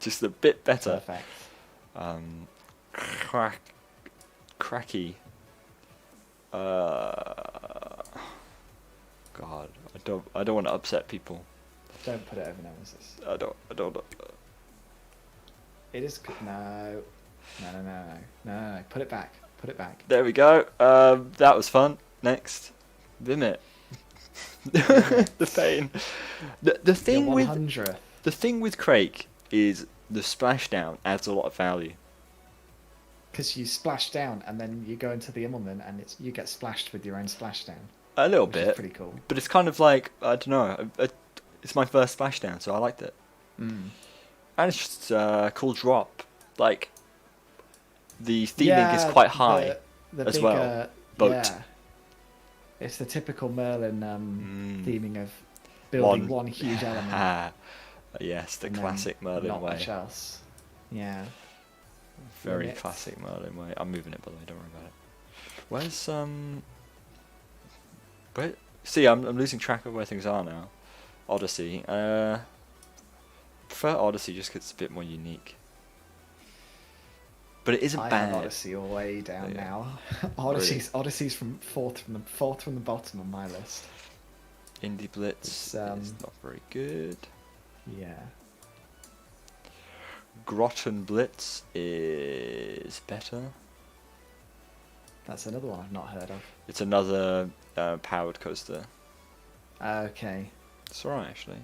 Just a bit better. Perfect. Cracky. God, I don't want to upset people. Don't put it over nemesis. I don't. It is good. No. No. Put it back. Put it back. There we go. That was fun. Next, Vimit. The pain. The thing Your with 100th. the thing with Craig is the splashdown adds a lot of value. Because you splash down and then you go into the Immelman and you get splashed with your own splashdown. A little Which bit. is pretty cool. But it's kind of like I don't know. It's my first splashdown, so I liked it. And it's just a cool drop. Like, the theming is Yeah, quite high the as big well. Boat. yeah, it's the typical Merlin Mm. theming of building One. one huge element Yes, the and then classic Merlin not way. much else. Yeah, Very limits. classic Merlin way. I'm moving it, by the way, don't worry about it. Where's, where, see, I'm losing track of where things are now. Odyssey. Prefer Odyssey just 'cause it's a bit more unique. But it isn't I bad. have Odyssey all the way down Yeah. now. Really? Odyssey's from fourth from the bottom on my list. Indie Blitz It's is not very good. yeah. Groton Blitz is better. That's another one I've not heard of. It's another powered coaster. Okay. It's alright, actually.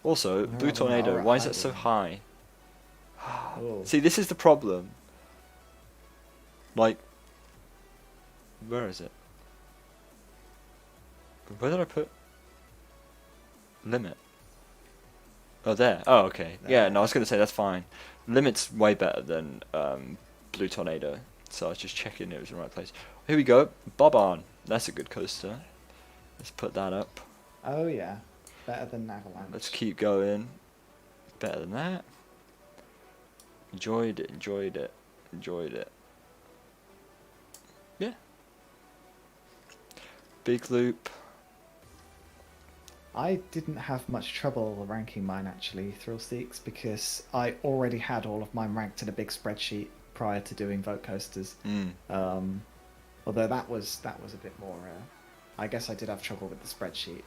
Also, Where Blue are we now? Tornado, We're at why is that so Highland. high? Oh. See, this is the problem. Like, where is it? Where did I put limit? Oh, there. Oh, okay. Yeah, no, I was going to say that's fine. Limit's way better than Blue Tornado, so I was just checking it was in the right place. Here we go. Bob-on. That's a good coaster. Let's put that up. Oh yeah. Better than Avalanche. Let's keep going. Better than that. Enjoyed it, enjoyed it, enjoyed it. Yeah. Big Loop. I didn't have much trouble ranking mine actually, Thrill Seeks, because I already had all of mine ranked in a big spreadsheet prior to doing vote coasters. Although that was a bit more. I guess I did have trouble with the spreadsheet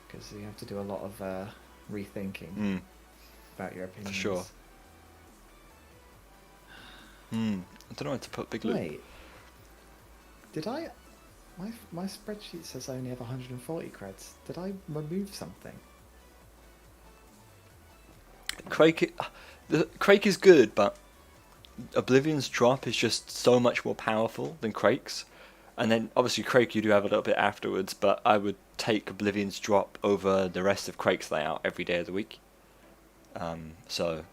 because you have to do a lot of rethinking about your opinions. For sure. I don't know where to put Big Loop. Wait, did I? My spreadsheet says I only have 140 creds. Did I remove something? Quake is good, but Oblivion's drop is just so much more powerful than Quake's. And then obviously Quake you do have a little bit afterwards, but I would take Oblivion's drop over the rest of Quake's layout every day of the week. So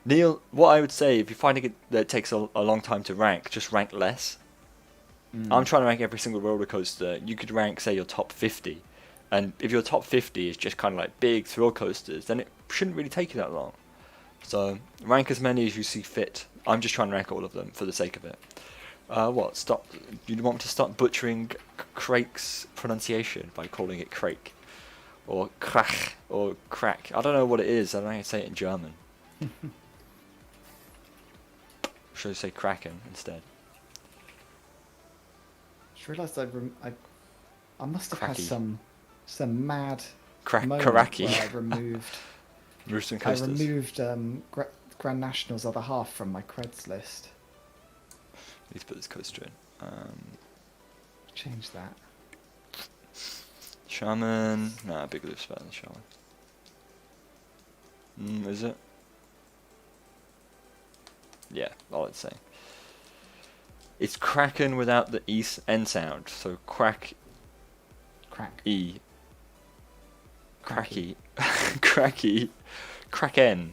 Neil, what I would say, if you're finding it that it takes a long time to rank, just rank less. I'm trying to rank every single roller coaster. You could rank, say, your top 50. And if your top 50 is just kind of like big thrill coasters, then it shouldn't really take you that long. So rank as many as you see fit. I'm just trying to rank all of them for the sake of it. What? Stop. You want me to start butchering Crake's pronunciation by calling it Crake? Or Krach? Or Crack? I don't know what it is. I don't know how to say it in German. Should I say Kraken instead? Just realised I must have Cracky. had some mad moment Karaki. where I removed Roosting I coasters. removed Grand National's other half from my creds list. Need to put this coaster in. Change that. Shaman. Nah, Big Loop's better than Shaman. Is it? Yeah, all I'd say. It's Kraken without the N sound, so Crack. E. Cracky. Cracky. Kraken.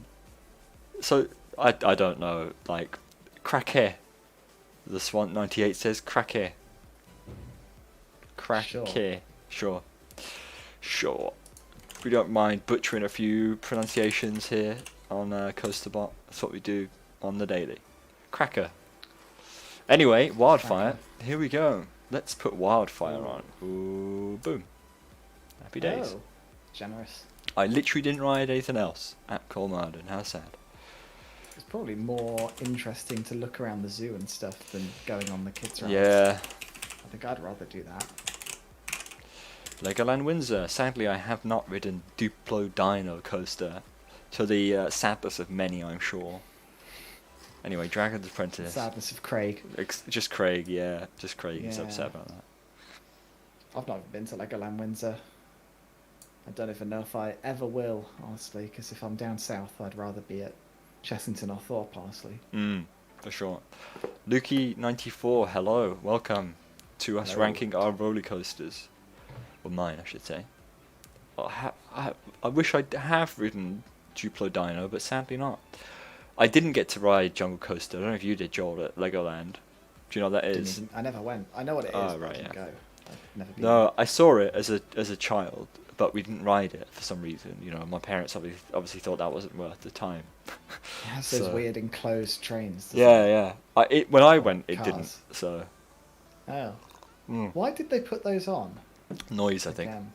So, I don't know, like, Krake. The Swan 98 says Krake. Krake. Sure. We don't mind butchering a few pronunciations here on CoasterBot. That's what we do on the daily. Cracker. Anyway, Wildfire. Here we go. Let's put Wildfire on. Ooh, boom. Happy days. Oh, generous. I literally didn't write anything else at Colmarden. How sad. It's probably more interesting to look around the zoo and stuff than going on the kids' rides. Yeah. I think I'd rather do that. Legoland Windsor. Sadly, I have not ridden Duplo Dino Coaster. To the sadness of many, I'm sure. Anyway, Dragon's Apprentice. Sadness of Craig. Just Craig, yeah. Just Craig is Yeah. upset about that. I've not been to Legoland Windsor. I don't even know if I ever will, honestly, because if I'm down south, I'd rather be at Chessington or Thorpe, honestly. For sure. Lukey94, hello. Welcome to us Hello. ranking our roller coasters. Or mine, I should say. Oh, I wish I have ridden Duplo Dino, but sadly not. I didn't get to ride Jungle Coaster. I don't know if you did, Joel, at Legoland. Do you know what that is? I never went. I know what it is, Oh, but I right, didn't yeah. go. I've never been. No, I saw it as a child, but we didn't ride it for some reason. You know, my parents obviously thought that wasn't worth the time. It has those So- weird enclosed trains. doesn't Yeah, it? yeah. When I Or went, it cars. didn't. So Oh. mm. Why did they put those on? Noise, I think. Again?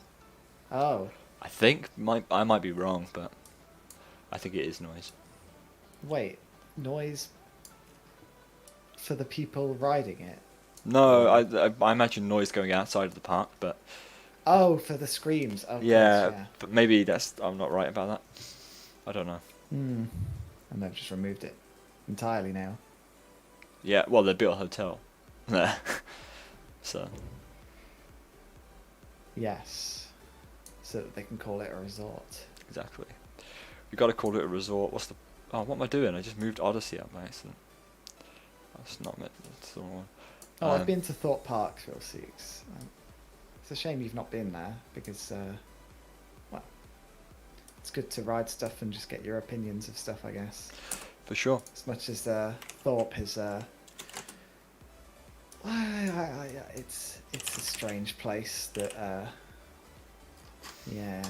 Oh. I might be wrong, but I think it is noise. Wait. Noise for the people riding it? No, I imagine noise going outside of the park, but Oh, for the screams. Oh, of yeah, course, but maybe I'm not right about that. I don't know. Hmm. And they've just removed it entirely now. Yeah, well, they built a hotel there, so Yes. So that they can call it a resort. exactly. We got to call it a resort. What am I doing? I just moved Odyssey up by accident. That's not meant. That's the wrong one. Oh, I've been to Thorpe Park, Phil Seeks. It's a shame you've not been there because, well, it's good to ride stuff and just get your opinions of stuff, I guess. For sure. As much as Thorpe is, it's a strange place that, yeah.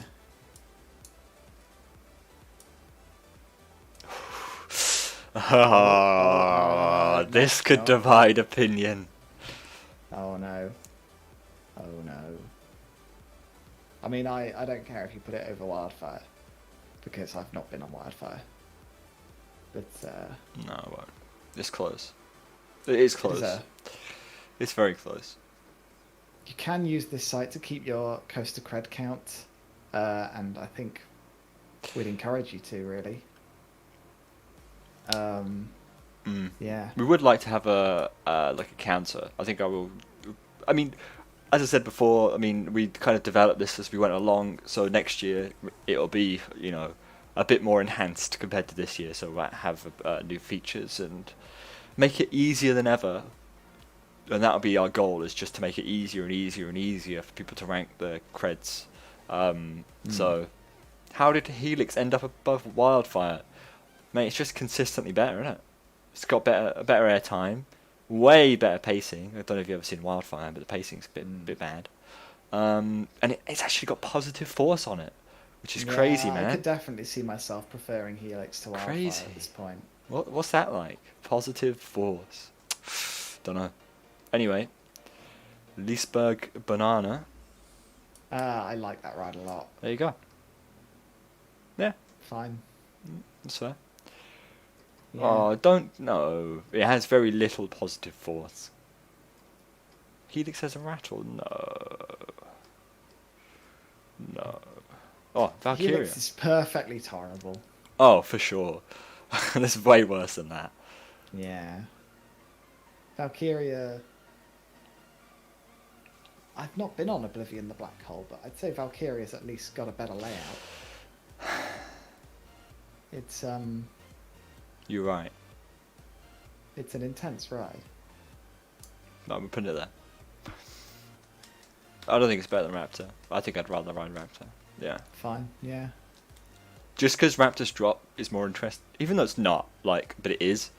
Ah, this could no. divide opinion. Oh no. Oh no. I mean, I don't care if you put it over Wildfire, because I've not been on Wildfire. But, No, I won't. It's close. It is it close. is It's very close. you can use this site to keep your coaster cred count, and I think we'd encourage you to, really. Yeah. We would like to have a like a counter. I think I will. I mean, as I said before, I mean we kind of developed this as we went along. So next year it'll be a bit more enhanced compared to this year. So we'll have new features and make it easier than ever. And that'll be our goal, is just to make it easier and easier and easier for people to rank the creds. So, how did Helix end up above Wildfire? Mate, it's just consistently better, isn't it? It's got better airtime, way better pacing. I don't know if you've ever seen Wildfire, but the pacing's a bit bad. And it's actually got positive force on it, which is crazy, man. I could definitely see myself preferring Helix to Wildfire Crazy. at this point. What's that like? Positive force. Don't know. Anyway, Leesburg Banana. I like that ride a lot. There you go. Yeah, Fine. that's fair. Yeah. Oh, don't know. It has very little positive force. Helix has a rattle? No. Oh, Valkyria. Helix is perfectly tolerable. Oh, for sure. That's way worse than that. Yeah. Valkyria. I've not been on Oblivion the Black Hole, but I'd say Valkyria's at least got a better layout. It's You're right. it's an intense ride. No, I'm putting it there. I don't think it's better than Raptor. I think I'd rather ride Raptor. Yeah. Fine, yeah. Just because Raptor's drop is more interesting, even though it's not, but it is.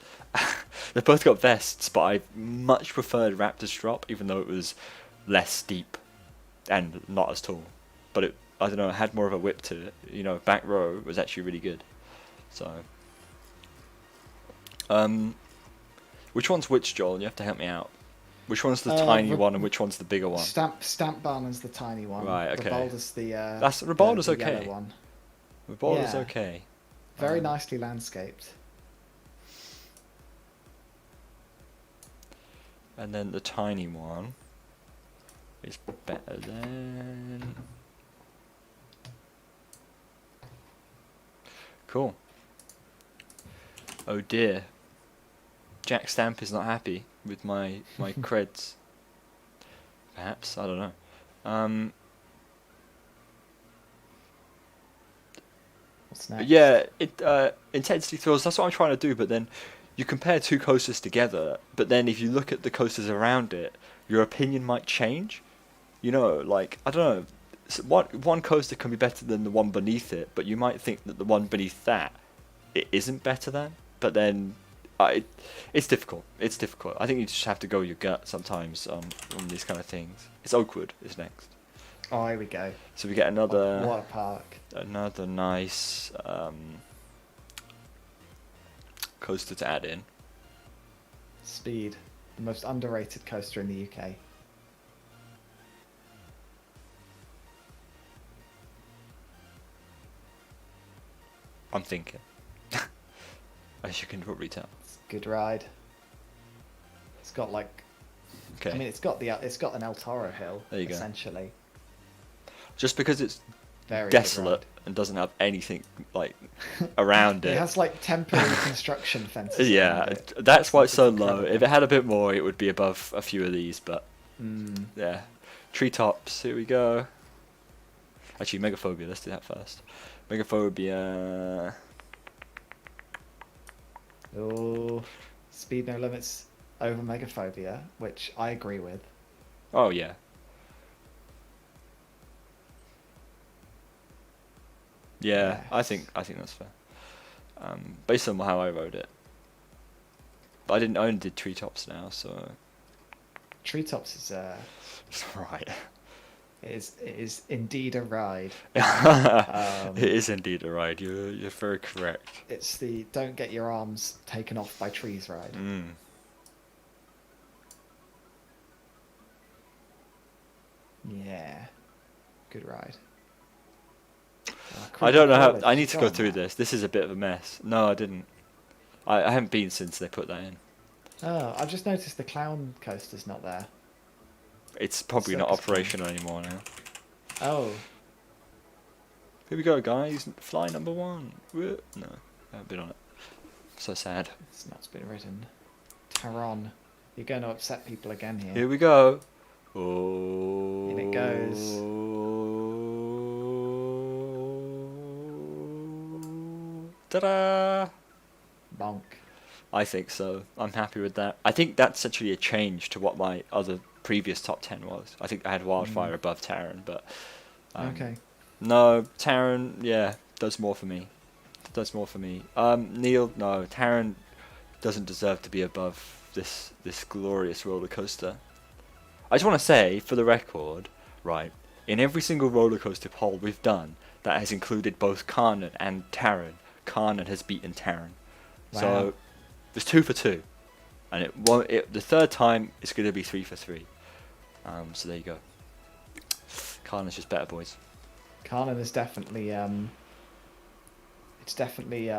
They've both got vests, but I much preferred Raptor's drop, even though it was less steep and not as tall. But I don't know, it had more of a whip to it. Back row was actually really good. So, which one's which, Joel? You have to help me out. Which one's the tiny one and which one's the bigger one? Stamp Barnum's the tiny one. Right, okay. Rebolda's the Rebolda's the okay. yellow one. The border's Yeah. okay. Very nicely landscaped. And then the tiny one is better than... Cool. Oh dear. Jack Stamp is not happy with my creds. Perhaps, I don't know. What's next? Yeah, intensity thrills, that's what I'm trying to do, but then you compare two coasters together, but then if you look at the coasters around it, your opinion might change. I don't know. one coaster can be better than the one beneath it, but you might think that the one beneath that it isn't better than. But then, it's difficult. It's difficult. I think you just have to go with your gut sometimes on these kind of things. It's Oakwood is next. Oh, here we go. So we get another What a park. another nice coaster to add in. Speed, the most underrated coaster in the UK. I'm thinking, as you can probably tell. It's a good ride. It's got like, Okay. I mean, it's got an El Toro hill. There you go. Essentially. Just because it's Very good desolate ride. and doesn't have anything like around It it. has like temporary construction fences. Yeah, around it. that's why it's so It's low. incredible. If it had a bit more, it would be above a few of these. But Mm. yeah, treetops. Here we go. Actually, Megaphobia. Let's do that first. Megaphobia. Oh, speed no limits over Megaphobia, which I agree with. Oh yeah. Yeah, I think that's fair. Based on how I rode it, but I only did treetops now, so Treetops is it's right. it is indeed a ride. It is indeed a ride. You're very correct. It's the don't get your arms taken off by trees ride. Mm. Yeah, good ride. I don't know how. College, I need to go go on, through Matt. this. This is a bit of a mess. No, I didn't. I haven't been since they put that in. Oh, I've just noticed the clown coaster's not there. It's probably not Circus clown. operational anymore now. Oh, Here we go, guys. Fly number 1. Woo. No, I haven't been on it. So sad. it's not been ridden. Taron, you're going to upset people again here. Here we go. Oh. In it goes. Ta-da! Bonk. I think so. I'm happy with that. I think that's actually a change to what my other previous top 10 was. I think I had Wildfire above Taron, but Okay. no, Taron, yeah, does more for me. Does more for me. Neil, no, Taron doesn't deserve to be above this glorious roller coaster. I just want to say, for the record, right, in every single roller coaster poll we've done that has included both Karnan and Taron, Karnan has beaten Taron. Wow. So there's 2 for 2, and the third time it's going to be 3 for 3. So there you go. Karnan's just better, boys. Karnan is definitely it's definitely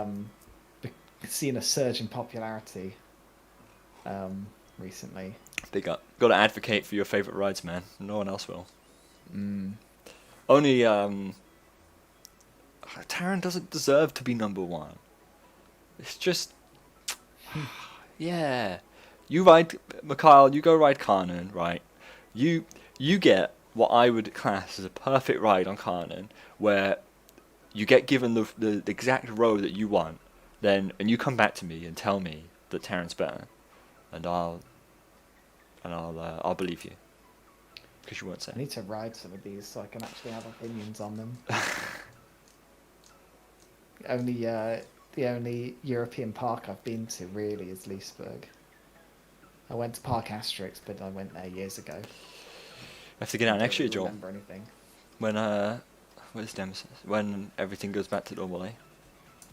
seen a surge in popularity recently. Big up. Got to advocate for your favourite rides, man. No one else will. Mm. Only Taron doesn't deserve to be number 1. It's just yeah. You ride Mikhail, you go ride Karnan, right? You get what I would class as a perfect ride on Karnan, where you get given the exact row that you want, and you come back to me and tell me that Taron's better, and I'll believe you, because you won't say. I need to ride some of these so I can actually have opinions on them. The only European park I've been to really is Leesburg. I went to Park Asterix, but I went there years ago. Have to get out next year, Don't Joel. remember anything. When where's Nemesis? When everything goes back to normal, eh?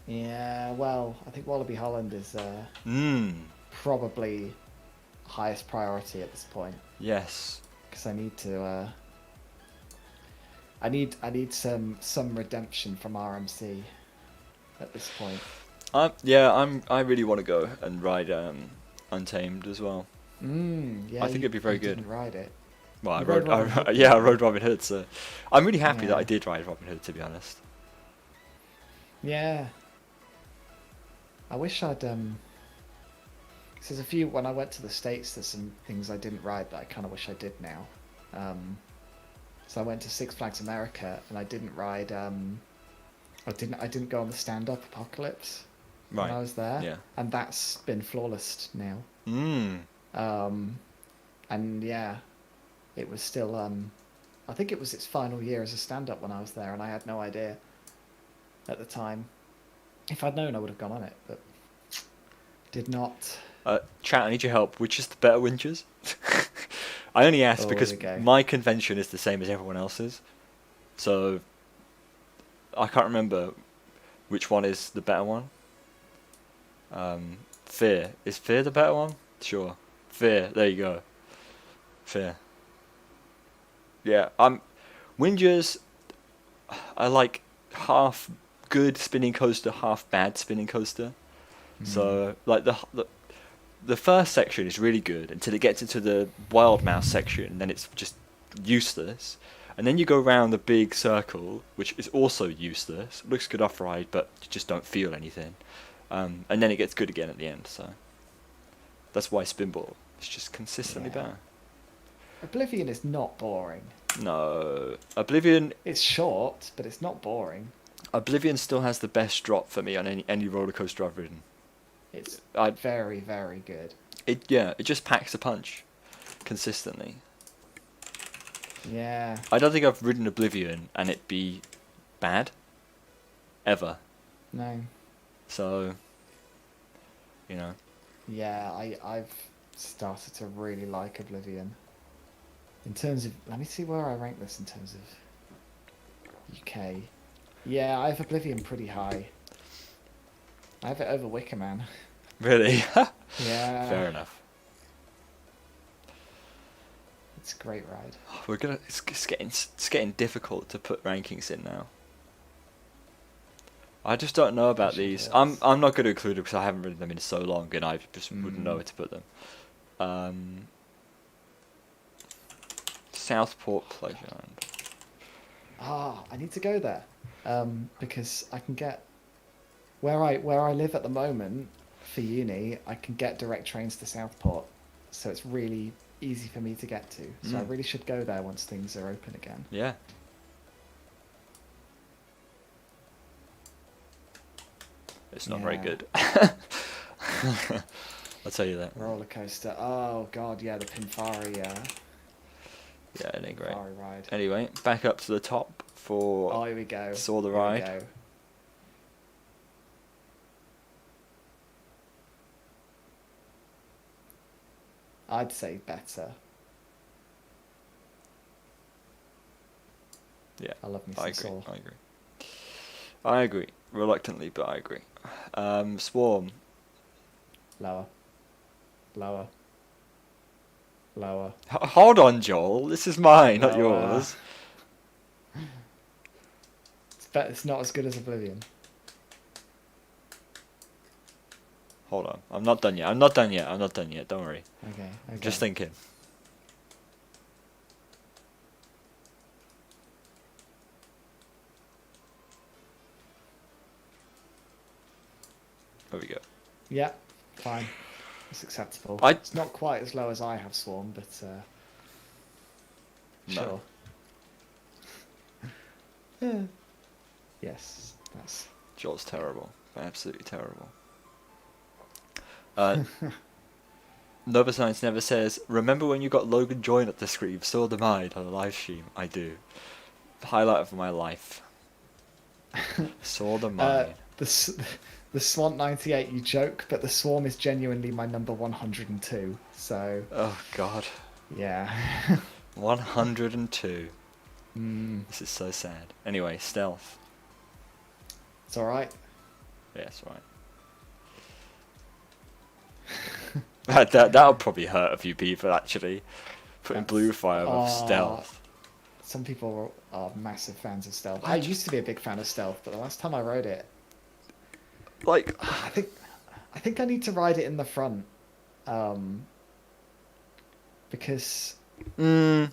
Yeah, well, I think Wallaby Holland is probably highest priority at this point. Yes. Because I need to. I need some redemption from RMC at this point. I really want to go and ride Untamed as well. Yeah, I think it'd be very you good. Didn't ride it. Well, I You rode, rode Robin Hood, yeah, I didn't you? rode Robin Hood, so I'm really happy that Yeah. I did ride Robin Hood, to be honest. Yeah. I wish I'd there's a few when I went to the States. There's some things I didn't ride that I kind of wish I did now. So I went to Six Flags America and I didn't ride. I didn't go on the stand-up Apocalypse when I was there. Yeah. And that's been flawless now. Mm. And yeah, it was still I think it was its final year as a stand-up when I was there, and I had no idea at the time. If I'd known, I would have gone on it, but did not. Chat, I need your help. Which is the better Wingers? I only asked Oh, here because we go. my convention is the same as everyone else's. So I can't remember which one is the better one. Fear. Is Fear the better one? Sure. Fear. There you go. Fear. Yeah. Wingers. I like half good spinning coaster, half bad spinning coaster. So like the first section is really good until it gets into the wild mouse section, and then it's just useless. And then you go around the big circle, which is also useless. Looks good off ride, but you just don't feel anything. And then it gets good again at the end. So that's why Spinball is just consistently better. Oblivion is not boring. No, Oblivion. It's short, but it's not boring. Oblivion still has the best drop for me on any roller coaster I've ridden. It's very, very good. It just packs a punch consistently. Yeah. I don't think I've ridden Oblivion and it be bad ever. No. So, Yeah, I've started to really like Oblivion. In terms of, let me see where I rank this in terms of UK. Yeah, I have Oblivion pretty high. I have it over Wicker Man. Really? Yeah. Fair enough. It's a great ride. It's getting difficult to put rankings in now. I just don't know about these. I'm not going to include them because I haven't ridden them in so long, and I just wouldn't know where to put them. Southport Pleasureland. I need to go there, because I can get where I live at the moment for uni. I can get direct trains to Southport, so it's really easy for me to get to. So I really should go there once things are open again. Yeah. It's not very good. I'll tell you that. Roller coaster. Oh god, yeah, the Pinfari. Yeah, it ain't great. Pinfari ride. Anyway, back up to the top for. Oh, here we go. Saw the Here we ride. go. I'd say better. Yeah, I love me I some agree. Saw. I agree. Reluctantly, but I agree. Swarm. Lower. Lower. Lower. Hold on, Joel. This is mine, not Lower. yours. It's not as good as Oblivion. Hold on. I'm not done yet. I'm not done yet. Don't worry. Okay. I'm just thinking. There we go. Yeah, fine. It's acceptable. I- It's not quite as low as I have Swarm, but No. sure. Yeah. Yes, that's. Joel's terrible. Absolutely terrible. Nova Science never says, remember when you got Logan Join up the screen, saw the mind on a live stream? I do. Highlight of my life. Saw the mind. The Swant 98, you joke, but the Swarm is genuinely my number 102. So Oh god. yeah. 102. Mm, This is so sad. Anyway, Stealth. it's all right. Yeah, it's right. That'll probably hurt a few people actually. Putting Blue Fire above Stealth. Some people are massive fans of Stealth. What? I used to be a big fan of Stealth, but the last time I rode it, Like, I think I need to ride it in the front, because yeah, I don't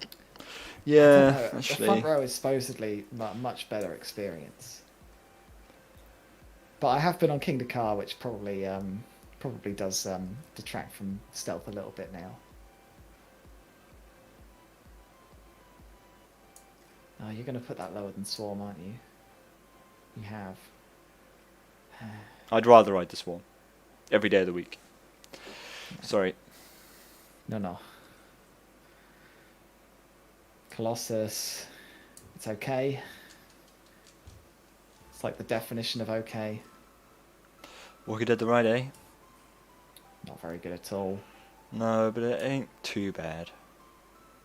know, the actually. front row is supposedly a much better experience. But I have been on King Dakar, which probably does detract from Stealth a little bit now. Oh, you're going to put that lower than Swarm, aren't you? You have. I'd rather ride the Swarm every day of the week. Sorry. No. Colossus. It's okay. It's like the definition of okay. Walking Dead the Ride, eh? Not very good at all. No, but it ain't too bad.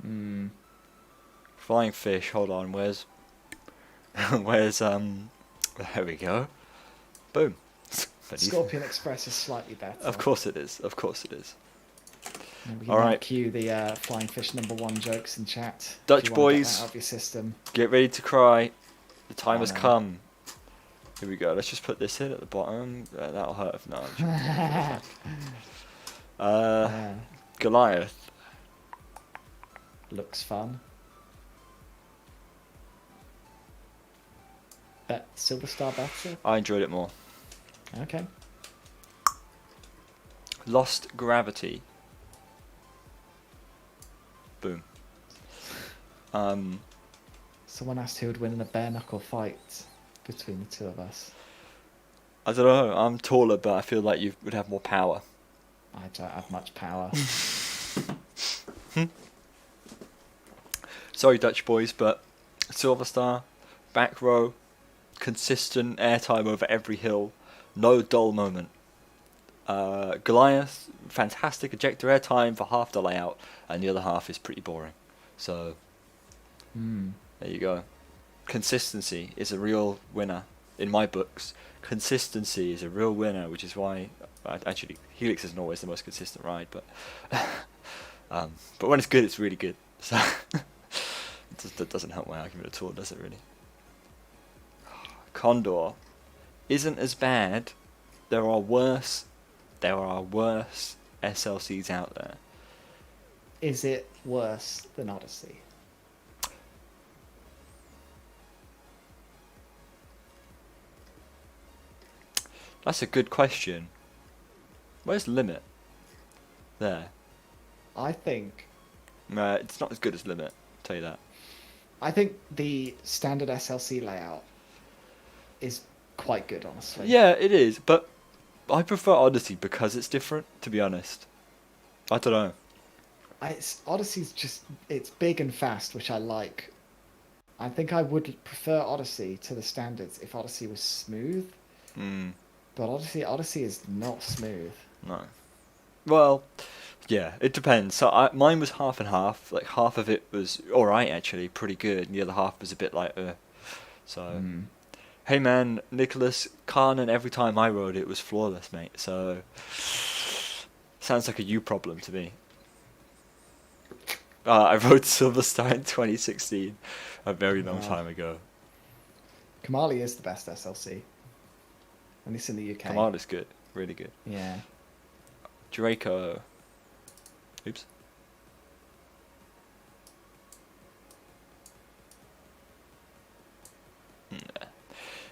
Hmm. Flying Fish, hold on, where's... where's, there we go. Boom. Scorpion Express is slightly better. Of course it is, of course it is. And we can All now right. cue the Flying Fish #1 jokes in chat. Dutch if you want to get boys. that out of your system. Get ready to cry. The time Oh, has no. come. Here we go, let's just put this in at the bottom. That'll hurt if not. Yeah. Goliath. Looks fun. Silver Star better? I enjoyed it more. Okay. Lost Gravity. Boom. Someone asked who would win in a bare knuckle fight between the two of us. I don't know, I'm taller, but I feel like you would have more power. I don't have much power. Sorry, Dutch boys, but Silver Star, back row, consistent airtime over every hill, no dull moment. Goliath, fantastic ejector airtime for half the layout, and the other half is pretty boring. So, there you go. Consistency is a real winner in my books. Consistency is a real winner, which is why actually Helix isn't always the most consistent ride, but but when it's good, it's really good. So that doesn't help my argument at all, does it really? Condor isn't as bad. There are worse SLCs out there. Is it worse than Odyssey? That's a good question. Where's Limit? There. I think It's not as good as Limit, I'll tell you that. I think the standard SLC layout is quite good, honestly. Yeah, it is, but I prefer Odyssey because it's different, to be honest. I don't know. Odyssey's just, it's big and fast, which I like. I think I would prefer Odyssey to the standards if Odyssey was smooth. But Odyssey is not smooth. No. Well, yeah, it depends. So mine was half and half. Like half of it was alright actually, pretty good, and the other half was a bit like So hey man, Nicholas, Khan, and every time I rode it was flawless, mate. So sounds like a you problem to me. I rode Silver Star in 2016, a very long time ago. Kamali is the best SLC. At least in the UK. Kamala's good, really good. Yeah. Draco. Oops.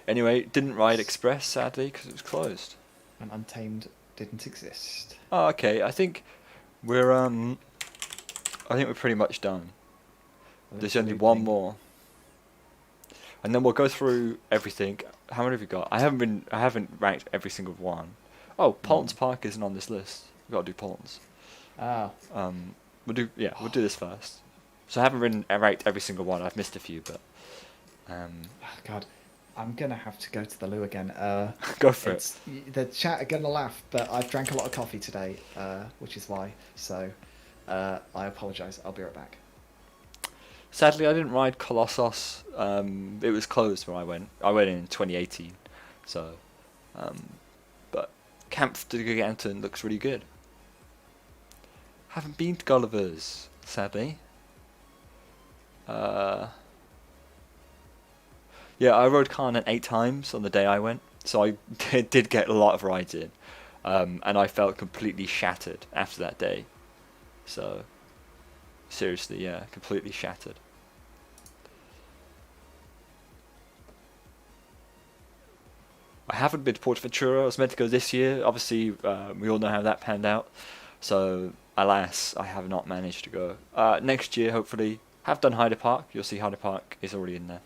Anyway, didn't ride Express sadly because it was closed. And Untamed didn't exist. Oh, okay. I think we're pretty much done. There's only one more, and then we'll go through everything. How many have we got? I haven't ranked every single one. Oh, Polton's Park isn't on this list. We've got to do Polton's. Ah. We'll do this first. So I haven't ranked every single one. I've missed a few, but Oh, God, I'm gonna have to go to the loo again. go for it. The chat are gonna laugh, but I've drank a lot of coffee today, which is why. So I apologise. I'll be right back. Sadly, I didn't ride Colossus. It was closed when I went. I went in 2018, so. But Camp de Giganten looks really good. Haven't been to Gulliver's, sadly. Yeah, I rode Carnan 8 times on the day I went, so I did get a lot of rides in, and I felt completely shattered after that day. So, seriously, yeah, completely shattered. I haven't been to Portaventura. I was meant to go this year. Obviously, we all know how that panned out. So, alas, I have not managed to go. Next year, hopefully, have done Hyde Park. You'll see Hyde Park is already in there.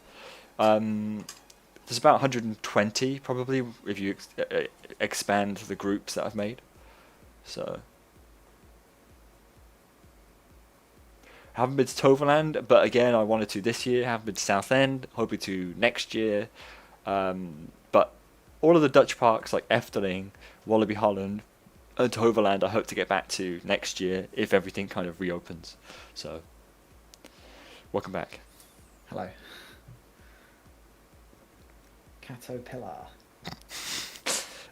There's about 120 probably if you expand the groups that I've made. So, Haven't been to Toverland, but again, I wanted to this year. Haven't been to Southend, hoping to next year. But all of the Dutch parks like Efteling, Walibi Holland, and Toverland, I hope to get back to next year if everything kind of reopens. So, welcome back. Hello. Caterpillar.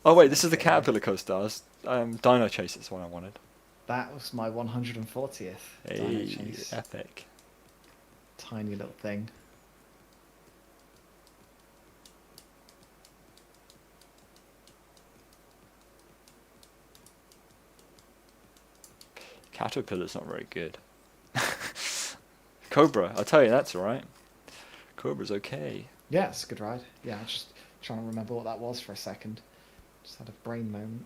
Oh wait, this is the Caterpillar coaster. Dino Chase is what I wanted. That was my 140th Dino Hey, Chase. epic. Tiny little thing. Caterpillar's not very good. Cobra, I'll tell you, that's alright. Cobra's okay. Yeah, it's a good ride. Yeah, I'm just trying to remember what that was for a second. Just had a brain moment.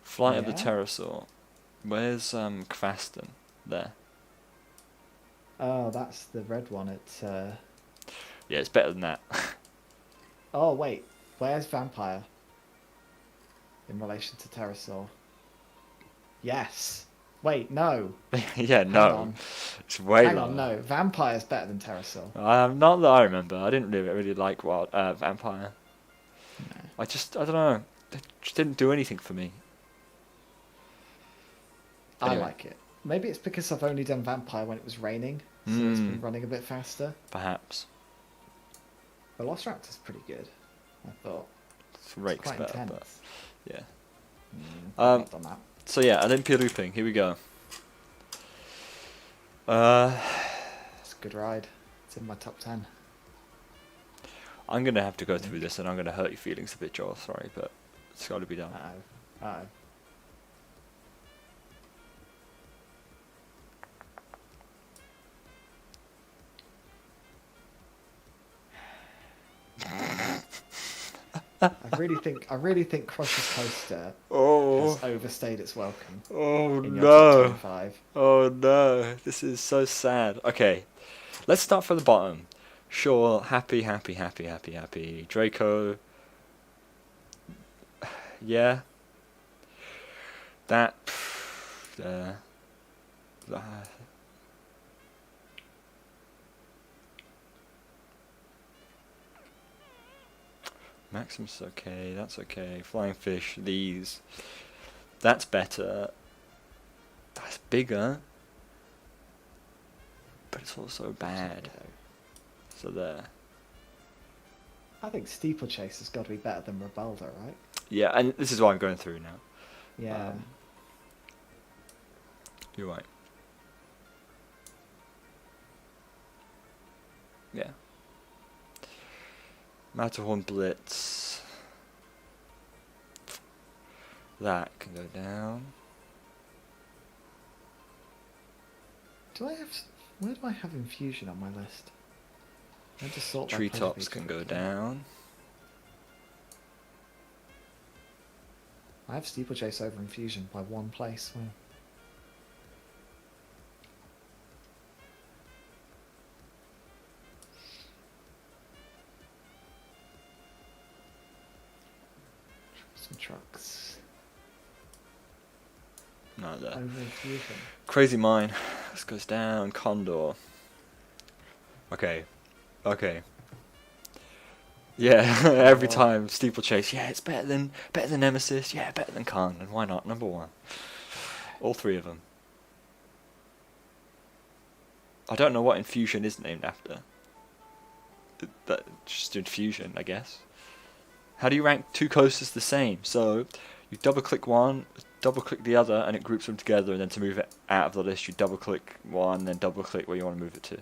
Flight of the Yeah. Pterosaur. Where's Kvaston? There. Oh, that's the red one. It's Yeah, it's better than that. Oh wait, where's Vampire in relation to Pterosaur? Yes. Wait, no. Yeah, Hang no. on. It's way Hang lower. on, no. Vampire's better than Pterosaur. Not that I remember. I didn't really like Vampire. No. I don't know. It just didn't do anything for me. Anyway. I like it. Maybe it's because I've only done Vampire when it was raining, so it's been running a bit faster. Perhaps. Velociraptor's pretty good, I thought. Rake's Quite better, intense. but yeah. I've not done that. So yeah, Olympia looping. Here we go. It's a good ride. It's in my top 10. I'm gonna have to go through this, and I'm gonna hurt your feelings a bit, Joel. Sorry, but it's got to be done. Uh-oh. Uh-oh. I really think Crush's Coaster has overstayed its welcome. Oh in your top 25. Oh no, this is so sad. Okay, let's start from the bottom. Sure, happy. Draco. Yeah. That. Maximus okay, that's okay. Flying Fish, these. That's better. That's bigger. But it's also bad. So there. I think Steeplechase has got to be better than Rebalda, right? Yeah, and this is what I'm going through now. Yeah. You're right. Yeah. Matterhorn Blitz. That can go down. Where do I have Infusion on my list? I just sort by Treetops pleasure can feature. go down. I have Steeplechase over Infusion by one place. Wow. Some trucks. No, there. Over Infusion. Crazy Mine. This goes down. Condor. Okay. Yeah, every time Steeplechase. Yeah, it's better than Nemesis. Yeah, better than Khan. And why not? Number one. All three of them. I don't know what Infusion is named after. That just Infusion, I guess. How do you rank two coasters the same? So you double click one, double click the other, and it groups them together. And then to move it out of the list, you double click one, then double click where you want to move it to.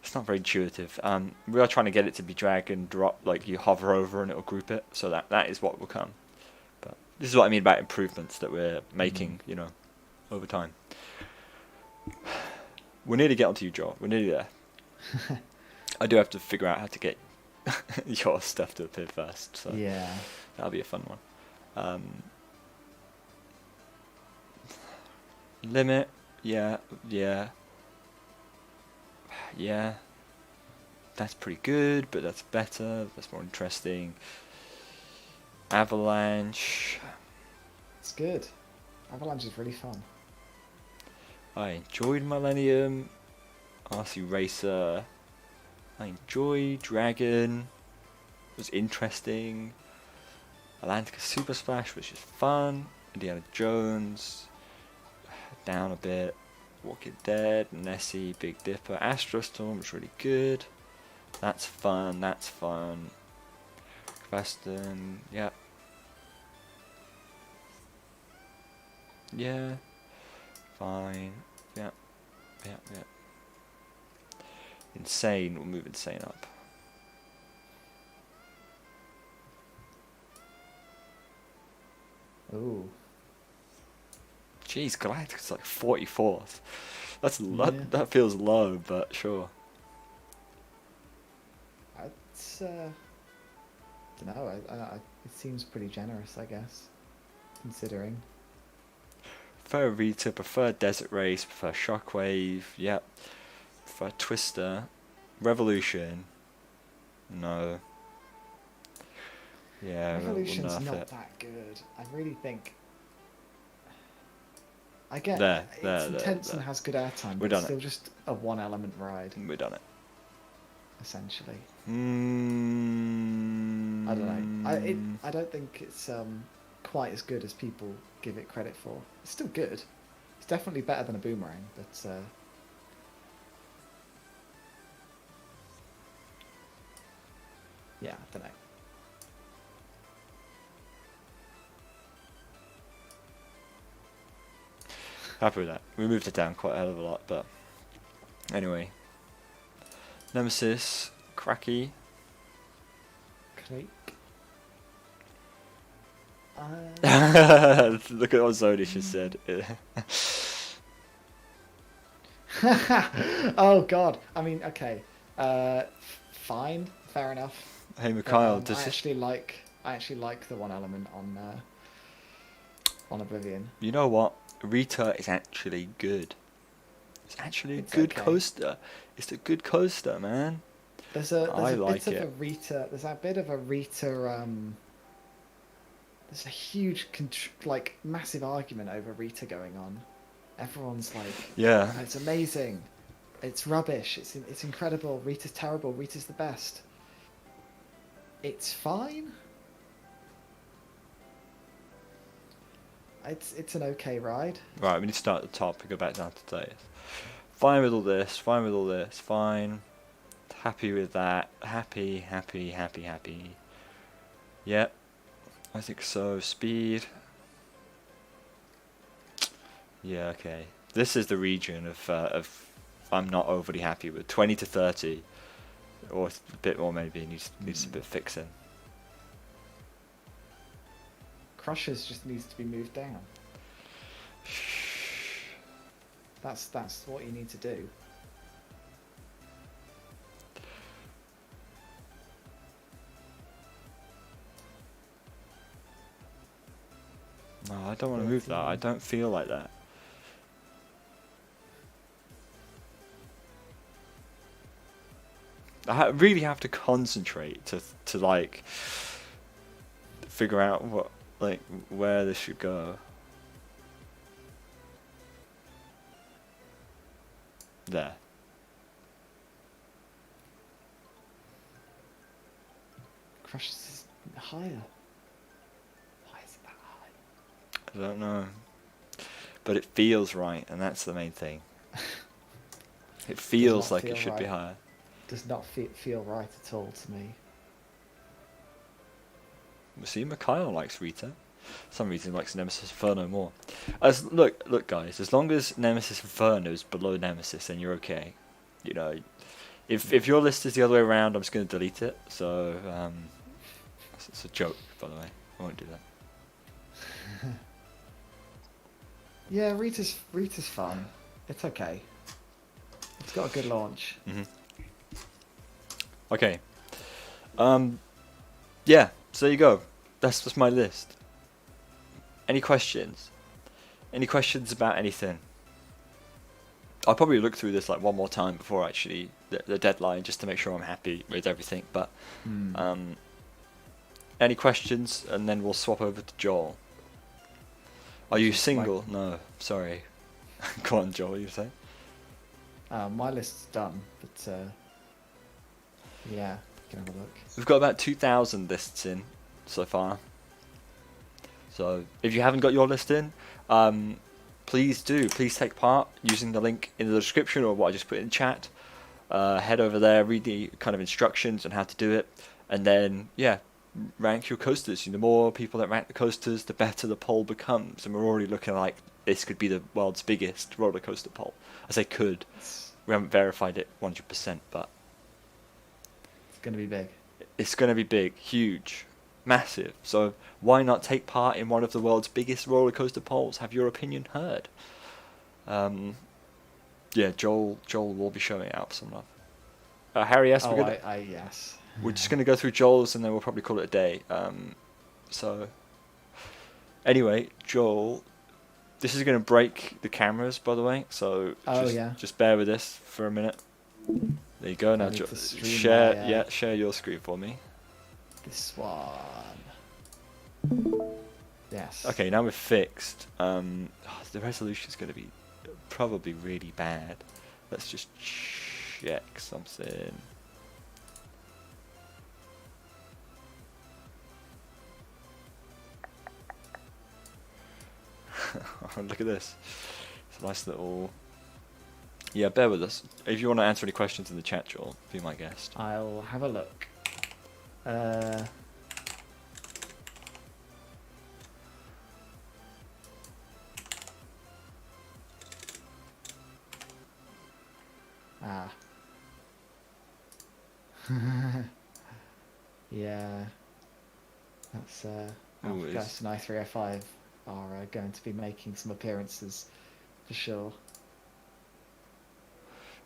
It's not very intuitive. We are trying to get it to be drag and drop, like you hover over and it'll group it. So that is what will come. But this is what I mean about improvements that we're making, over time. We're nearly getting to you, Joel. We're nearly there. I do have to figure out how to get your stuff to appear first. So Yeah. that'll be a fun one. Limit. Yeah. That's pretty good, but that's better. That's more interesting. Avalanche. It's good. Avalanche is really fun. I enjoyed Millennium. RC Racer. I enjoyed Dragon. It was interesting. Atlantica Super Splash, which is fun. Indiana Jones. Down a bit. Walking Dead. Nessie. Big Dipper. Astrostorm was really good. That's fun. That's fun. Western. Yeah. Yeah. Fine. Yeah. Yeah. Yeah. Insane. We'll move Insane up. Ooh. Jeez, Galactic's like 44th. Yeah. That feels low, but sure. It's don't know. It seems pretty generous, I guess, considering. Prefer Rita, prefer Desert Race, prefer Shockwave, yep. Prefer Twister. Revolution. No. Yeah, Revolution's we'll nerf not it. that good. I really think. I get There, it's intense and has good airtime, We've but done it's it. still just a one-element ride, We've done it. essentially. I don't know. Mm. I don't think it's quite as good as people give it credit for. It's still good. It's definitely better than a boomerang, but yeah, I don't know. Happy with that. We moved it down quite a hell of a lot, but anyway. Nemesis, Cracky. Click. Look at what Zodish has said. Oh God. I mean, okay. Fine. Fair enough. Hey Mikhail, But, I actually like the one element on Oblivion. you know what? Rita is actually good. It's actually a It's good okay. coaster. It's a good coaster, man. There's I a like bit of it. a Rita. There's a bit of a Rita. There's a huge, like, massive argument over Rita going on. Everyone's like, Yeah. "Oh, it's amazing. It's rubbish. It's incredible. Rita's terrible. Rita's the best." It's fine. It's an okay ride. Right, we need to start at the top and go back down to days. Fine with all this, fine with all this, fine. Happy with that. Happy, happy, happy, happy. Yep. I think so. Speed. Yeah, okay. This is the region of I'm not overly happy with. 20 to 30. Or a bit more maybe, needs a bit of fixing. Crushers just needs to be moved down. That's what you need to do. No, I don't want to move that. I don't feel like that. Really have to concentrate to like figure out where this should go. There. Crushers is higher. Why is it that high? I don't know. But it feels right, and that's the main thing. It feels not like feel it should be right. higher. Does not feel right at all to me. See, Mikhail likes Rita. For some reason he likes Nemesis Inferno more. Look guys, as long as Nemesis Inferno is below Nemesis, then you're okay. You know, if your list is the other way around, I'm just going to delete it. So, it's a joke, by the way. I won't do that. Yeah, Rita's fun. It's okay. It's got a good launch. Mm-hmm. Okay. Yeah, so there you go. That's just my list. Any questions? Any questions about anything? I'll probably look through this like one more time before actually the deadline, just to make sure I'm happy with everything. But any questions, and then we'll swap over to Joel. Are you single? No, sorry. Go on, Joel. You say? My list's done, but yeah, you can have a look. We've got about 2,000 lists in so far. So if you haven't got your list in, please do. Please take part using the link in the description or what I just put in chat. Head over there, read the kind of instructions on how to do it, and then rank your coasters. The more people that rank the coasters, the better the poll becomes. And we're already looking like this could be the world's biggest roller coaster poll. I say could. We haven't verified it 100%, but it's going to be big. It's going to be big, huge, massive. So why not take part in one of the world's biggest roller coaster polls? Have your opinion heard. Joel will be showing out some love. Harry, yes, yes. We're just going to go through Joel's and then we'll probably call it a day. So anyway, Joel, this is going to break the cameras, by the way. So just bear with this for a minute. There you go. Now, share your screen for me. This one. Yes. Okay, now we're fixed. The resolution's going to be probably really bad. Let's just check something. Look at this. It's a nice little... Yeah, bear with us. If you want to answer any questions in the chat, Joel, be my guest. I'll have a look. Yeah. That's Alphageist and i305 are going to be making some appearances for sure.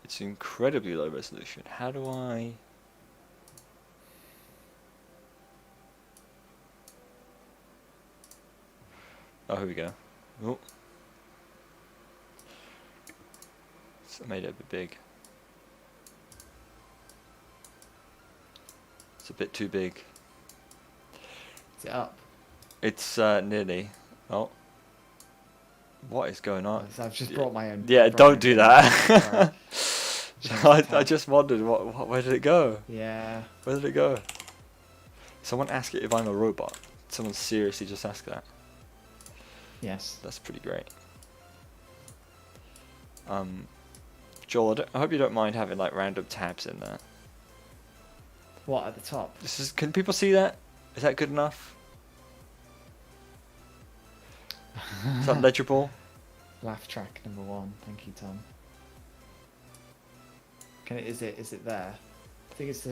It's incredibly low resolution. How do I... Oh, here we go. Oh. So I made it a bit big. It's a bit too big. Is it up? It's nearly. Oh. What is going on? I've just brought my own... Yeah, don't do that. I just wondered, where did it go? Yeah. Where did it go? Someone asked it if I'm a robot. Someone seriously just asked that. Yes. That's pretty great. Joel, I hope you don't mind having like random tabs in there. What, at the top? Can people see that? Is that good enough? Is that legible? Laugh track number 1. Thank you, Tom. Is it there? I think it's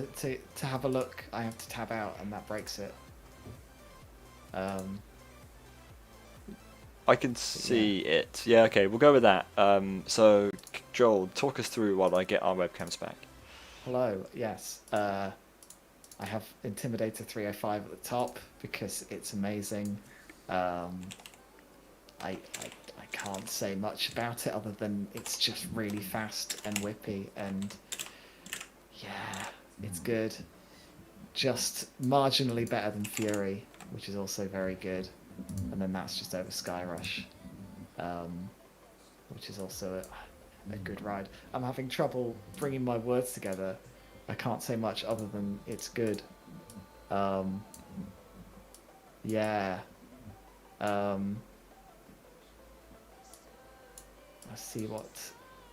to have a look. I have to tab out, and that breaks it. I can see it. Yeah, okay, we'll go with that. So, Joel, talk us through while I get our webcams back. Hello. Yes. I have Intimidator 305 at the top because it's amazing. I can't say much about it other than it's just really fast and whippy, and yeah, it's good. Just marginally better than Fury, which is also very good, and then that's just over Skyrush, which is also a good ride. I'm having trouble bringing my words together. I can't say much other than it's good. Yeah. Let's see what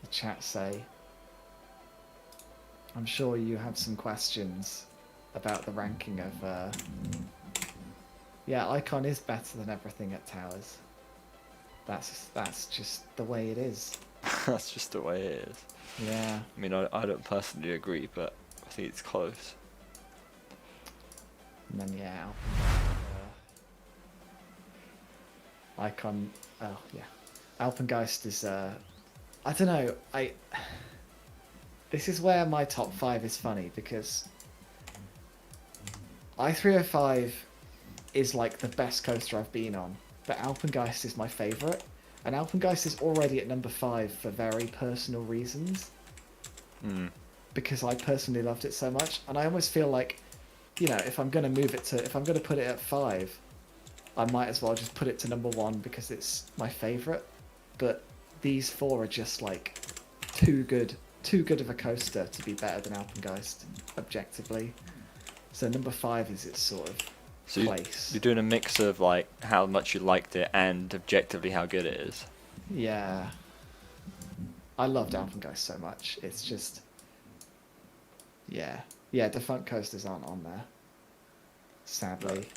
the chat say. I'm sure you have some questions about the ranking of... Yeah, Icon is better than everything at Towers. That's just the way it is. That's just the way it is. Yeah. I mean, I don't personally agree, but I think it's close. And then, yeah, Icon... Oh, yeah. Alpengeist is, I don't know, this is where my top 5 is funny, because i305 is like the best coaster I've been on, but Alpengeist is my favourite, and Alpengeist is already at number 5 for very personal reasons, because I personally loved it so much, and I almost feel like you know, if I'm gonna put it at 5, I might as well just put it to number 1 because it's my favourite. But these 4 are just like too good of a coaster to be better than Alpengeist, objectively. So number 5 is its sort of place. You're doing a mix of like how much you liked it and objectively how good it is. Yeah. I loved Alpengeist so much. It's just... Yeah. Yeah, defunct coasters aren't on there. Sadly.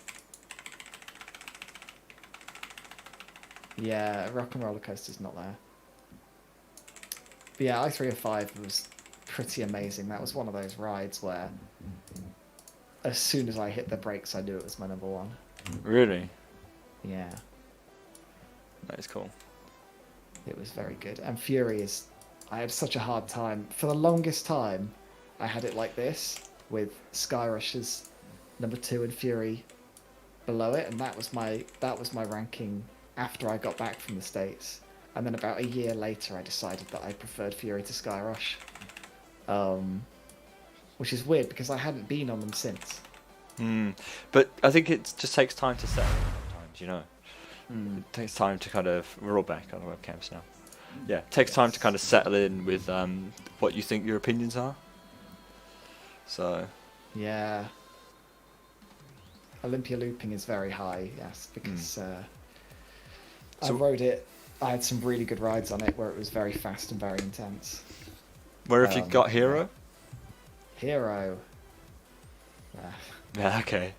Yeah, Rock and Roller Coaster's not there. But yeah, I-305 was pretty amazing. That was one of those rides where as soon as I hit the brakes, I knew it was my number 1. Really? Yeah. That is cool. It was very good. And Fury is... I had such a hard time. For the longest time, I had it like this, with Skyrush as number 2 and Fury below it, and that was my ranking after I got back from the States. And then about a year later, I decided that I preferred Fury to Skyrush. Which is weird, because I hadn't been on them since. But I think it just takes time to settle sometimes, you know. It takes time to kind of... We're all back on the webcams now. Yeah, it takes time to kind of settle in with what you think your opinions are. So... Yeah. Olympia looping is very high, yes, because I rode it. I had some really good rides on it where it was very fast and very intense. Where have you got Hero? Hero. Yeah, okay.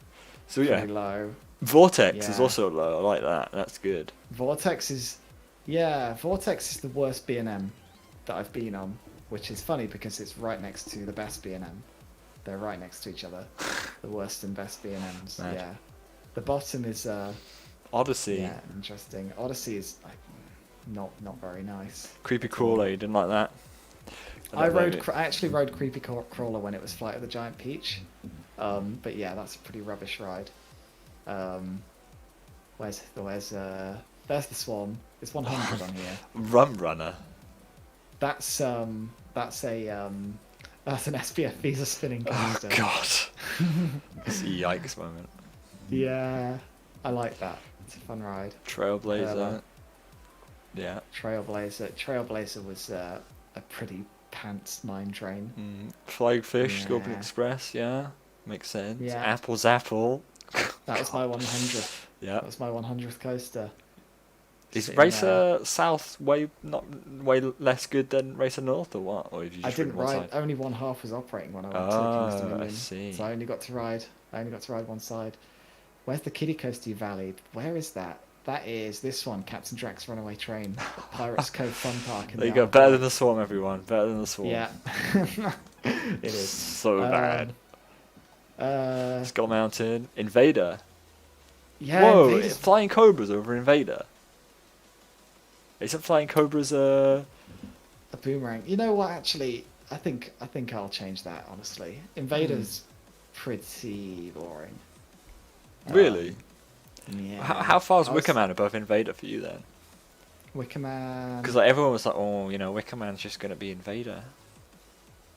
So yeah, pretty low. Vortex is also low. I like that. That's good. Vortex is the worst B&M that I've been on, which is funny because it's right next to the best B&M. They're right next to each other. The worst and best B&Ms. Mad. Yeah. The bottom is Odyssey. yeah, interesting. Odyssey is like, not very nice. Creepy Crawler. You didn't like that? I actually rode Creepy Crawler when it was Flight of the Giant Peach. But yeah, that's a pretty rubbish ride. There's the Swarm. It's 100 on here. Rum Runner. That's an SPF Visa spinning coaster. Oh god. It's a yikes moment. Yeah, I like that. It's a fun ride. Trailblazer. Yeah. Trailblazer was a pretty pants mine train. Flying Fish, Yeah. Scorpion Express. Yeah, makes sense. Yeah. Apple's Apple. That was my 100th. Yeah. That was my 100th coaster. Is Sitting Racer South way less good than Racer North or what? Or have you I just didn't ridden one ride. side? Only one half was operating when I went Oh, to Kingston I Million, see. so I only got to ride one side. Where's the kiddie coaster you valleyed? Where is that? That is this one, Captain Drax Runaway Train, Pirates Cove Fun Park. In There you the go. Isle of Better Wight. than the Swarm, everyone. Better than the Swarm. Yeah, it is So bad. Skull Mountain. Invader. Yeah, Whoa! Invader's Flying Cobras over Invader. Isn't Flying Cobras a boomerang. You know what? Actually, I think I'll change that. Honestly, Invader's pretty boring. really? Yeah. How far is I was- Wicker Man above Invader for you then? Wicker Man. Because like everyone was like, oh, you know, Wicker Man's just gonna be Invader.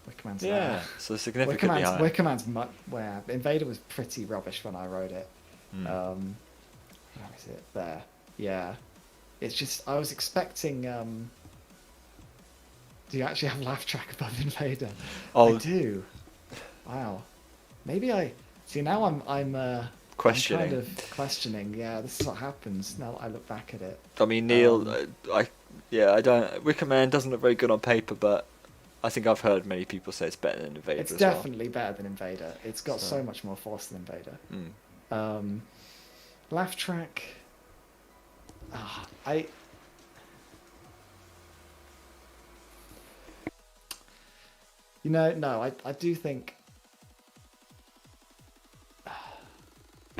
Wicker Man's Yeah, there. so significantly higher. Wicker Man's where Invader was pretty rubbish when I rode it. Where is it? There. Yeah. It's just I was expecting. Do you actually have laugh track above Invader? Oh. I do. Wow. Maybe I see now. I'm Questioning. I'm kind of questioning. Yeah, this is what happens now that I look back at it. I mean, Neil, I don't. Wicker Man doesn't look very good on paper, but I think I've heard many people say it's better than Invader. It's as definitely better than Invader. It's got So- so much more force than Invader. well. Laugh track. I do think.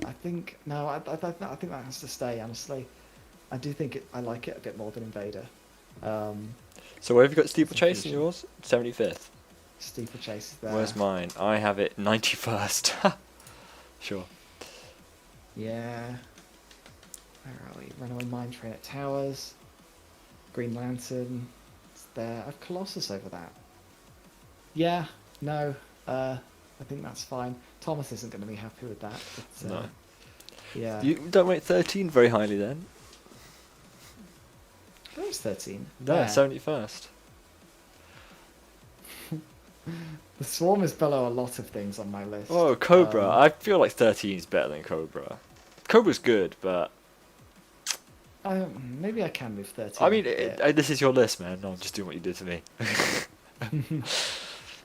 I think that has to stay. Honestly, I do think I like it a bit more than Invader. So where have you got Steeplechase in Confusion. yours? 75th. Steeplechase is there. Where's mine? I have it 91st. Sure. Yeah. Where are we? Runaway Mine Train at Towers. Green Lantern. It's there. I have Colossus over that. Yeah. No. I think that's fine. Thomas isn't going to be happy with that. But, No. yeah. You don't rate 13 very highly then? That was 13. No, Where? 71st. The Swarm is below a lot of things on my list. Oh, Cobra. I feel like 13 is better than Cobra. Cobra's good, but Maybe I can move 13. I mean, this is your list, man. No, I'm just doing what you did to me.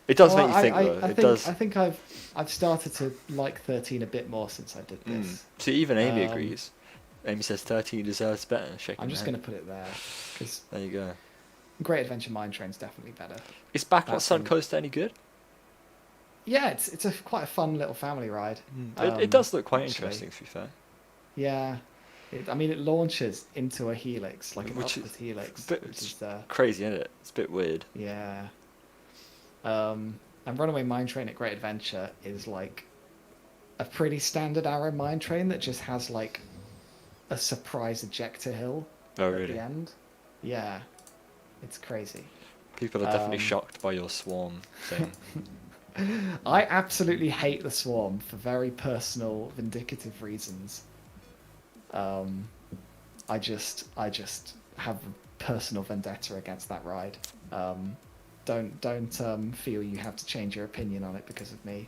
It does make you think, though. I It think, does. I think I've started to like 13 a bit more since I did this. See, even Amy agrees. Amy says 13 deserves better. I'm just going to put it there because There you go. Great Adventure Mine Train's definitely better. Is Back on That's Sun Coaster any good? Yeah, it's quite a fun little family ride. It does look quite actually. interesting, to be fair. Yeah, it launches into a helix, like an Which upward helix, bit which is crazy, isn't it? It's a bit weird. yeah. And Runaway Mine Train at Great Adventure is like a pretty standard Arrow mine train that just has like a surprise ejector hill Oh, at really? the end. Yeah, it's crazy. People are definitely shocked by your swarm thing. I absolutely hate the Swarm for very personal, vindicative reasons. I just have a personal vendetta against that ride. Don't feel you have to change your opinion on it because of me.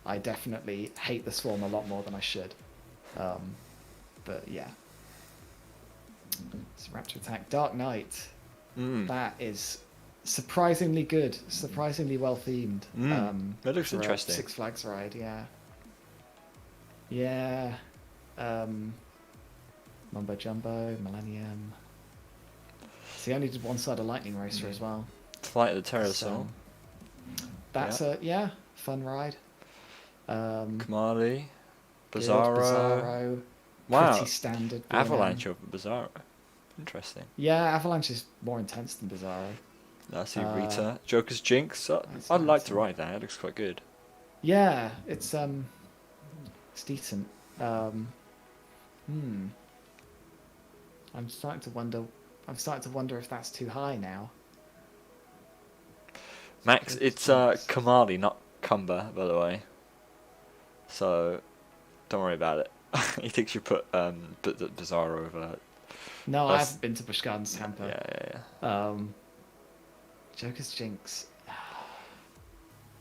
I definitely hate the Swarm a lot more than I should. But yeah. It's Raptor Attack. Dark Knight. That is surprisingly good, surprisingly well themed. That looks for a interesting. Six Flags ride, yeah. Yeah. Mumbo Jumbo, Millennium. So he only did one side of Lightning Racer as well. Flight of the Terror So, Soul. that's a fun ride. Kamali. Good, Bizarro. Bizarro. Wow. Pretty standard. B&M. Avalanche over Bizarro. Interesting. Yeah, Avalanche is more intense than Bizarro. I see Rita. Joker's Jinx. That's I'd like to handsome. ride that. It looks quite good. Yeah, it's decent. I'm starting to wonder if that's too high now. Max, it's Kamali, not Cumber, by the way. So, don't worry about it. He thinks you put the Bizarro over. No, I haven't been to Busch Gardens Tampa. Yeah. Joker's Jinx.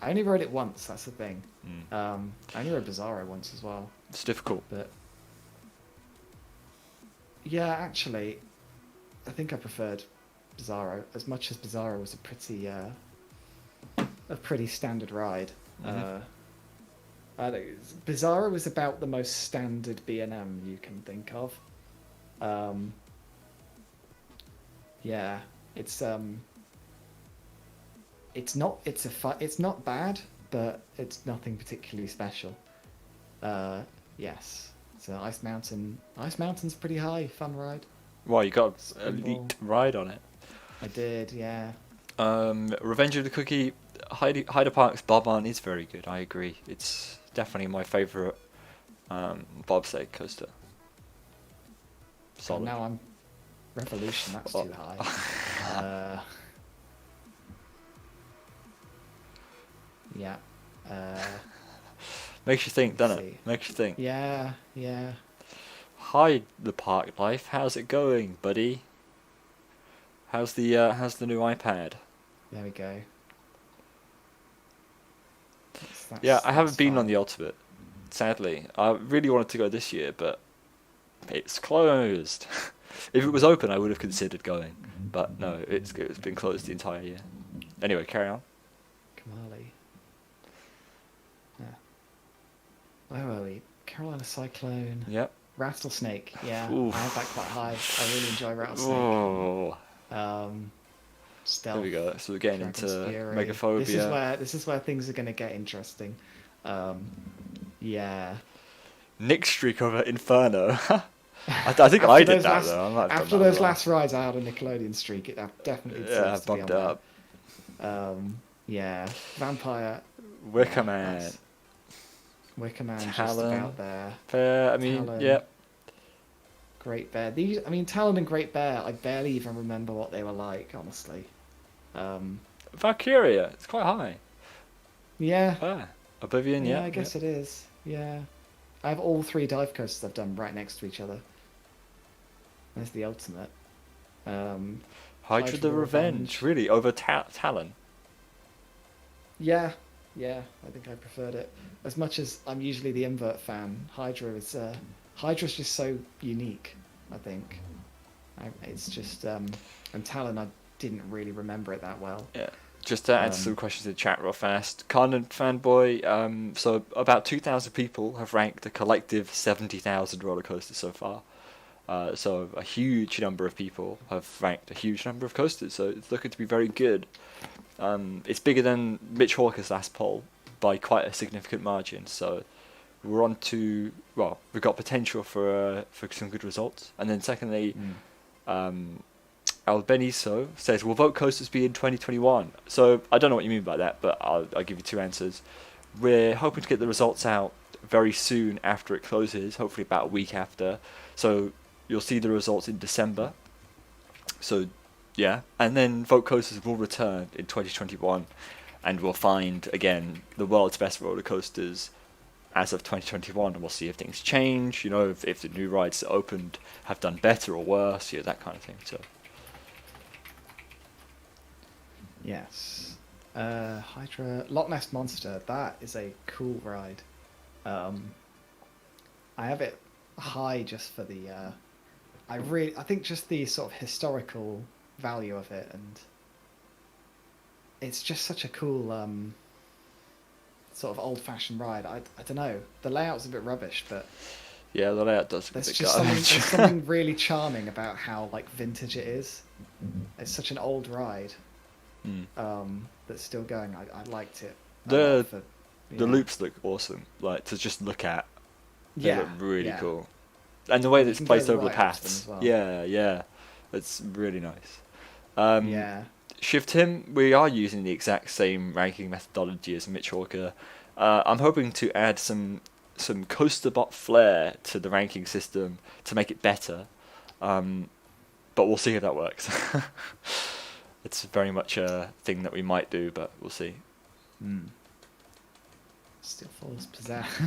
I only rode it once. That's the thing. I only rode Bizarro once as well. It's difficult. But yeah, actually, I think I preferred Bizarro as much as Bizarro was a pretty standard ride. Bizarro was about the most standard B&M you can think of. Yeah, it's not bad, but it's nothing particularly special. Yes. So Ice Mountain's pretty high, fun ride. Well, you got an Spinball. elite ride on it. I did, yeah. Revenge of the Cookie, Hyder Park's Bob-on is very good. I agree. It's definitely my favourite bobsleigh coaster. Solid. And now I'm Revolution. That's too high. Yeah. Makes you think, doesn't let's it? see. Makes you think. Yeah. Hi, the park life. How's it going, buddy? How's the new iPad? There we go. Yeah, I haven't been fine. on the Ultimate. Sadly, I really wanted to go this year, but it's closed. If it was open, I would have considered going, but no, it's been closed the entire year. Anyway, carry on. Kamali. Yeah. Where were we? Carolina Cyclone. Yep. Rattlesnake. Yeah, Oof. I had that quite high. I really enjoy Rattlesnake. Oh, Stealth. there we go. So we're getting Dragon's into Fury. Megaphobia. This is where things are going to get interesting. Yeah. Nick streak over Inferno. I think I did that though. I might have After done that those as well. last rides, I had a Nickelodeon streak. It definitely Yeah, deserves to be bumped on it there. up. Yeah. Vampire. Wicker yeah, Man. that's- Wicker Man just Talon. about there. Fair. I mean, Talon. yeah. Great Bear. Talon and Great Bear, I barely even remember what they were like, honestly. Valkyria. It's quite high. Yeah, Ah, Oblivion, yeah, yeah, I yeah. guess it is. Yeah. I have all three dive coasters I've done right next to each other. There's the ultimate. Um, Hydra Hydra the the Revenge, Revenge. really, over Talon. Yeah, yeah, I think I preferred it. As much as I'm usually the invert fan, Hydra's just so unique, I think. It's just and Talon I didn't really remember it that well. Yeah. Just to answer some Um, questions in the chat real fast. Carnan Fanboy, so about 2,000 people have ranked a collective 70,000 roller coasters so far. So a huge number of people have ranked a huge number of coasters, so it's looking to be very good. It's bigger than Mitch Hawker's last poll by quite a significant margin, so we're on to, well, we've got potential for some good results. And then secondly, mm, um, Albeniso says, will vote coasters be in 2021? So I don't know what you mean by that, but I'll give you two answers. We're hoping to get the results out very soon after it closes, hopefully about a week after. So you'll see the results in December. So yeah, and then vote coasters will return in 2021, and we'll find again the world's best roller coasters as of 2021, and we'll see if things change. You know, if the new rides that opened have done better or worse, that kind of thing. So. yes. Hydra Loch Ness Monster. That is a cool ride. Um, I have it high just for the. I think just the sort of historical value of it, and it's just such a cool sort of old-fashioned ride. I don't know. The layout's a bit rubbish, but Yeah, the layout does look a there's bit just something garbage. there's something really charming about how like vintage it is. It's such an old ride Mm. that's still going. I liked it a lot The for the yeah. loops look awesome. Like to just look at, they look Yeah, really yeah. cool, and the way And that you it's can go placed over the right up to them paths. as well. Yeah, yeah, it's really nice. Um, Yeah. Shift him. We are using the exact same ranking methodology as Mitch Hawker. I'm hoping to add some coasterbot flair to the ranking system to make it better. But we'll see if that works. It's very much a thing that we might do, but we'll see. Mm. Still falls possessed.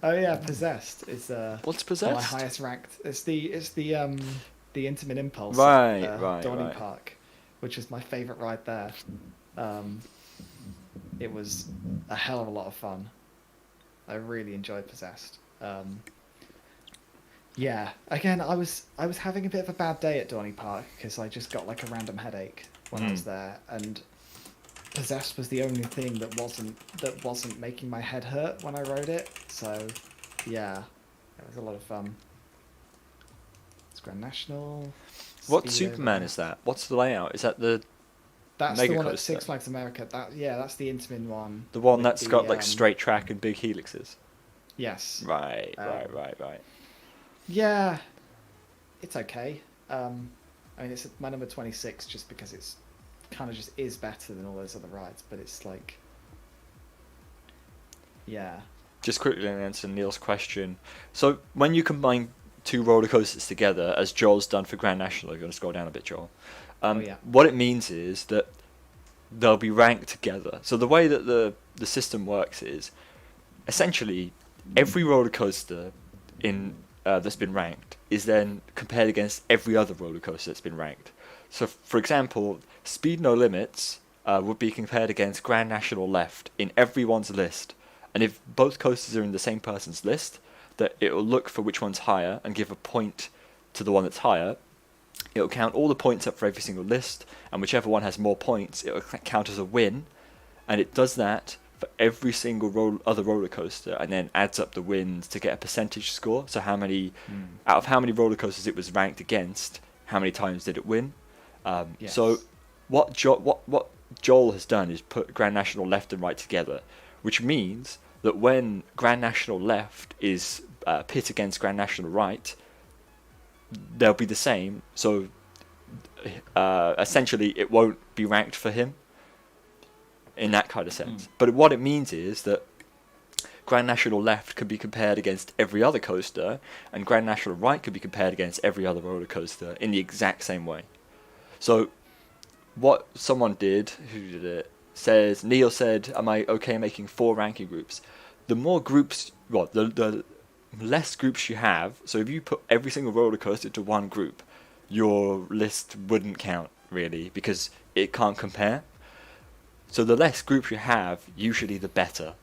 Oh yeah, possessed is What's my possessed? highest ranked. The Intimate Impulse at Right, right, Dorney right. Park, which is my favourite ride there. Um, it was a hell of a lot of fun. I really enjoyed Possessed. Yeah, again, I was having a bit of a bad day at Dorney Park because I just got like a random headache when I Mm. was there, and Possessed was the only thing that wasn't making my head hurt when I rode it. So, yeah, it was a lot of fun. It's Grand National. What Speed over Superman is that. that? What's the layout? Is that the That's the Mega one at Coaster? Six Flags America. That's the Intamin one The one with that's got the like straight track and big helixes? yes. Right, right, Um, right, right. yeah, it's okay. I mean, it's my number 26 just because it's kind of just is better than all those other rides, but it's like, yeah. Just quickly to answer Neil's question. So when you combine two roller coasters together, as Joel's done for Grand National, you're going to scroll down a bit, Joel. Oh yeah. What it means is that they'll be ranked together. So the way that the system works is essentially every roller coaster in that's been ranked is then compared against every other roller coaster that's been ranked. So, for example, Speed No Limits would be compared against Grand National Left in everyone's list, and if both coasters are in the same person's list, that it will look for which one's higher and give a point to the one that's higher. It will count all the points up for every single list, and whichever one has more points, it will count as a win, and it does that for every single other roller coaster, and then adds up the wins to get a percentage score. So how many Mm. out of how many roller coasters it was ranked against, how many times did it win? So Yes. what Joel has done is put Grand National Left and Right together, which means that when Grand National Left is pit against Grand National Right, they'll be the same. So essentially, it won't be ranked for him in that kind of sense. But what it means is that Grand National Left can be compared against every other coaster, and Grand National Right can be compared against every other roller coaster in the exact same way. So what someone did, who did it? says, Neil said, am I okay making 4 ranking groups? The more groups, well, the less groups you have, so if you put every single roller coaster to one group, your list wouldn't count, really, because it can't compare. So the less groups you have, usually the better.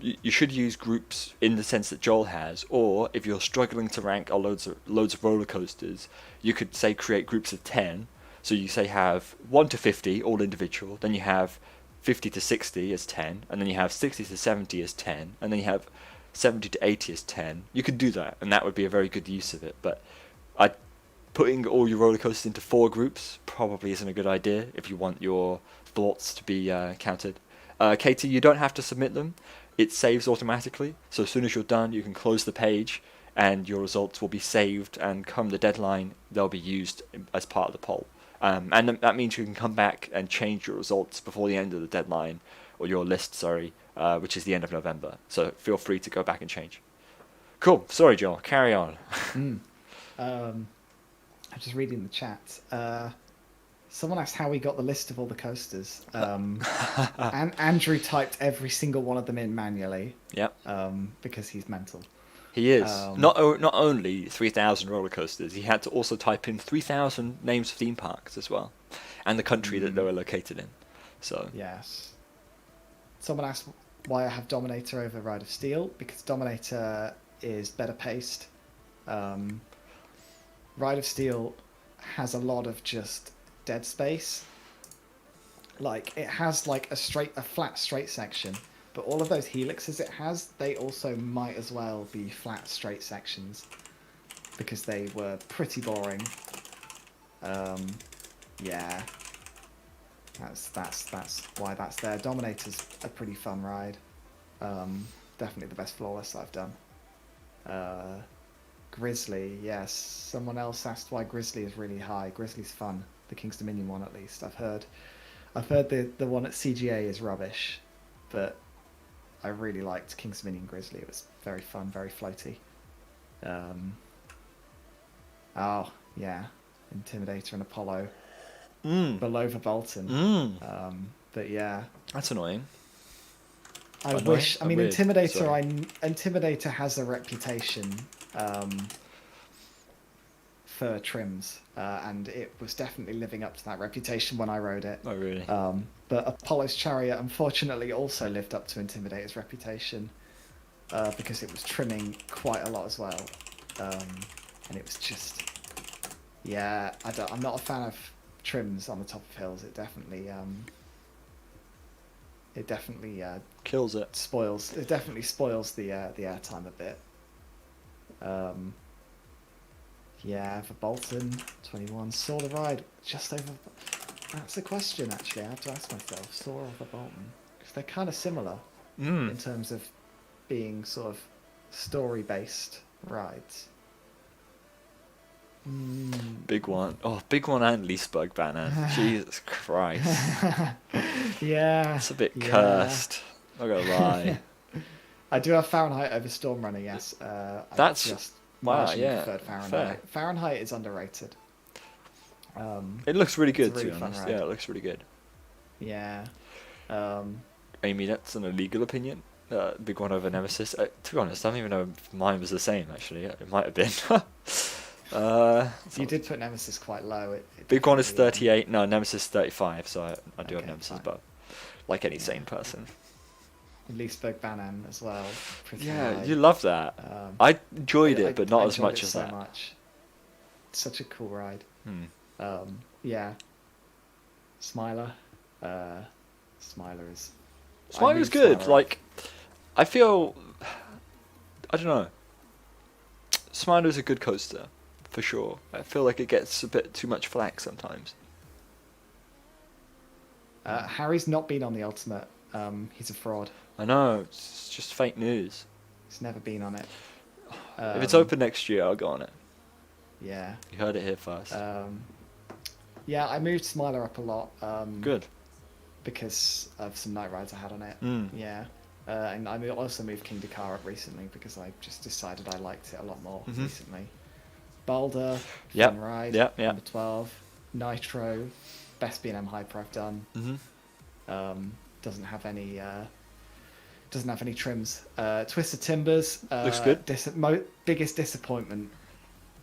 You should use groups in the sense that Joel has, or if you're struggling to rank loads of roller coasters, you could say create groups of 10. So you say have 1 to 50 all individual, then you have 50 to 60 as 10, and then you have 60 to 70 as 10, and then you have 70 to 80 as 10. You could do that, and that would be a very good use of it. But putting all your roller coasters into 4 groups probably isn't a good idea if you want your thoughts to be counted. Katie, you don't have to submit them. It saves automatically, so as soon as you're done, you can close the page, and your results will be saved, and come the deadline, they'll be used as part of the poll. And that means you can come back and change your results before the end of the deadline, or your list, sorry, which is the end of November. So feel free to go back and change. Cool. Sorry, Joel. Carry on. I'm just reading the chat. Someone asked how we got the list of all the coasters. And Andrew typed every single one of them in manually. Yep. Because he's mental. He is. Not only 3,000 roller coasters, he had to also type in 3,000 names of theme parks as well, and the country that they were located in. So yes. Someone asked why I have Dominator over Ride of Steel, because Dominator is better paced. Ride of Steel has a lot of just dead space. Like, it has like a flat straight section, but all of those helixes it has, they also might as well be flat straight sections, because they were pretty boring. Yeah, that's why that's there. Dominator's a pretty fun ride. Definitely the best flawless that I've done. Grizzly, yes. Someone else asked why Grizzly is really high. Grizzly's fun. The King's Dominion one, at least. I've heard the one at CGA is rubbish, but I really liked King's Dominion Grizzly. It was very fun, very floaty. Oh yeah, Intimidator and Apollo. Below the Bolton. But yeah, that's annoying. I mean, weird. Intimidator has a reputation for trims, and it was definitely living up to that reputation when I rode it. Oh, really? But Apollo's Chariot, unfortunately, also lived up to Intimidator's reputation, because it was trimming quite a lot as well. And it was just... Yeah, I'm not a fan of trims on the top of hills. It definitely kills it. It definitely spoils the airtime a bit. Yeah, for Bolton, 21. Saw the ride just over... That's a question, actually. I have to ask myself. Saw or the Bolton? Because they're kind of similar in terms of being sort of story-based rides. Big one. Oh, big one and Leesburg banner. Jesus Christ. Yeah. It's a bit cursed. Not gonna lie. I do have Fahrenheit over Storm Runner, yes. That's just wow, yeah. Fahrenheit. Fair. Fahrenheit is underrated. It looks really good, really to be honest. ride. Yeah, it looks really good. Yeah. Amy, that's an illegal opinion. Big one over Nemesis. To be honest, I don't even know if mine was the same, actually. It might have been. You did put Nemesis quite low. It big one is 38. No, Nemesis is 35, so I do have Nemesis fine. above. Like any sane person. Leesburg Banan as well. Yeah, you love that. I enjoyed it, but not as much as that. Much. It's such a cool ride. Yeah. Smiler. Smiler is... Smiler's good. Smiler. Like, I feel... I don't know. Smiler's a good coaster, for sure. I feel like it gets a bit too much flack sometimes. Harry's not been on the Ultimate. He's a fraud. I know, it's just fake news. He's never been on it. If it's open next year, I'll go on it. Yeah. You heard it here first. Yeah, I moved Smiler up a lot. Good. Because of some night rides I had on it. Yeah. And I also moved King Dakar up recently because I just decided I liked it a lot more recently. Boulder, fun ride, number 12. Nitro, best B&M Hyper I've done. Doesn't have any trims. Twisted Timbers, Looks good. biggest disappointment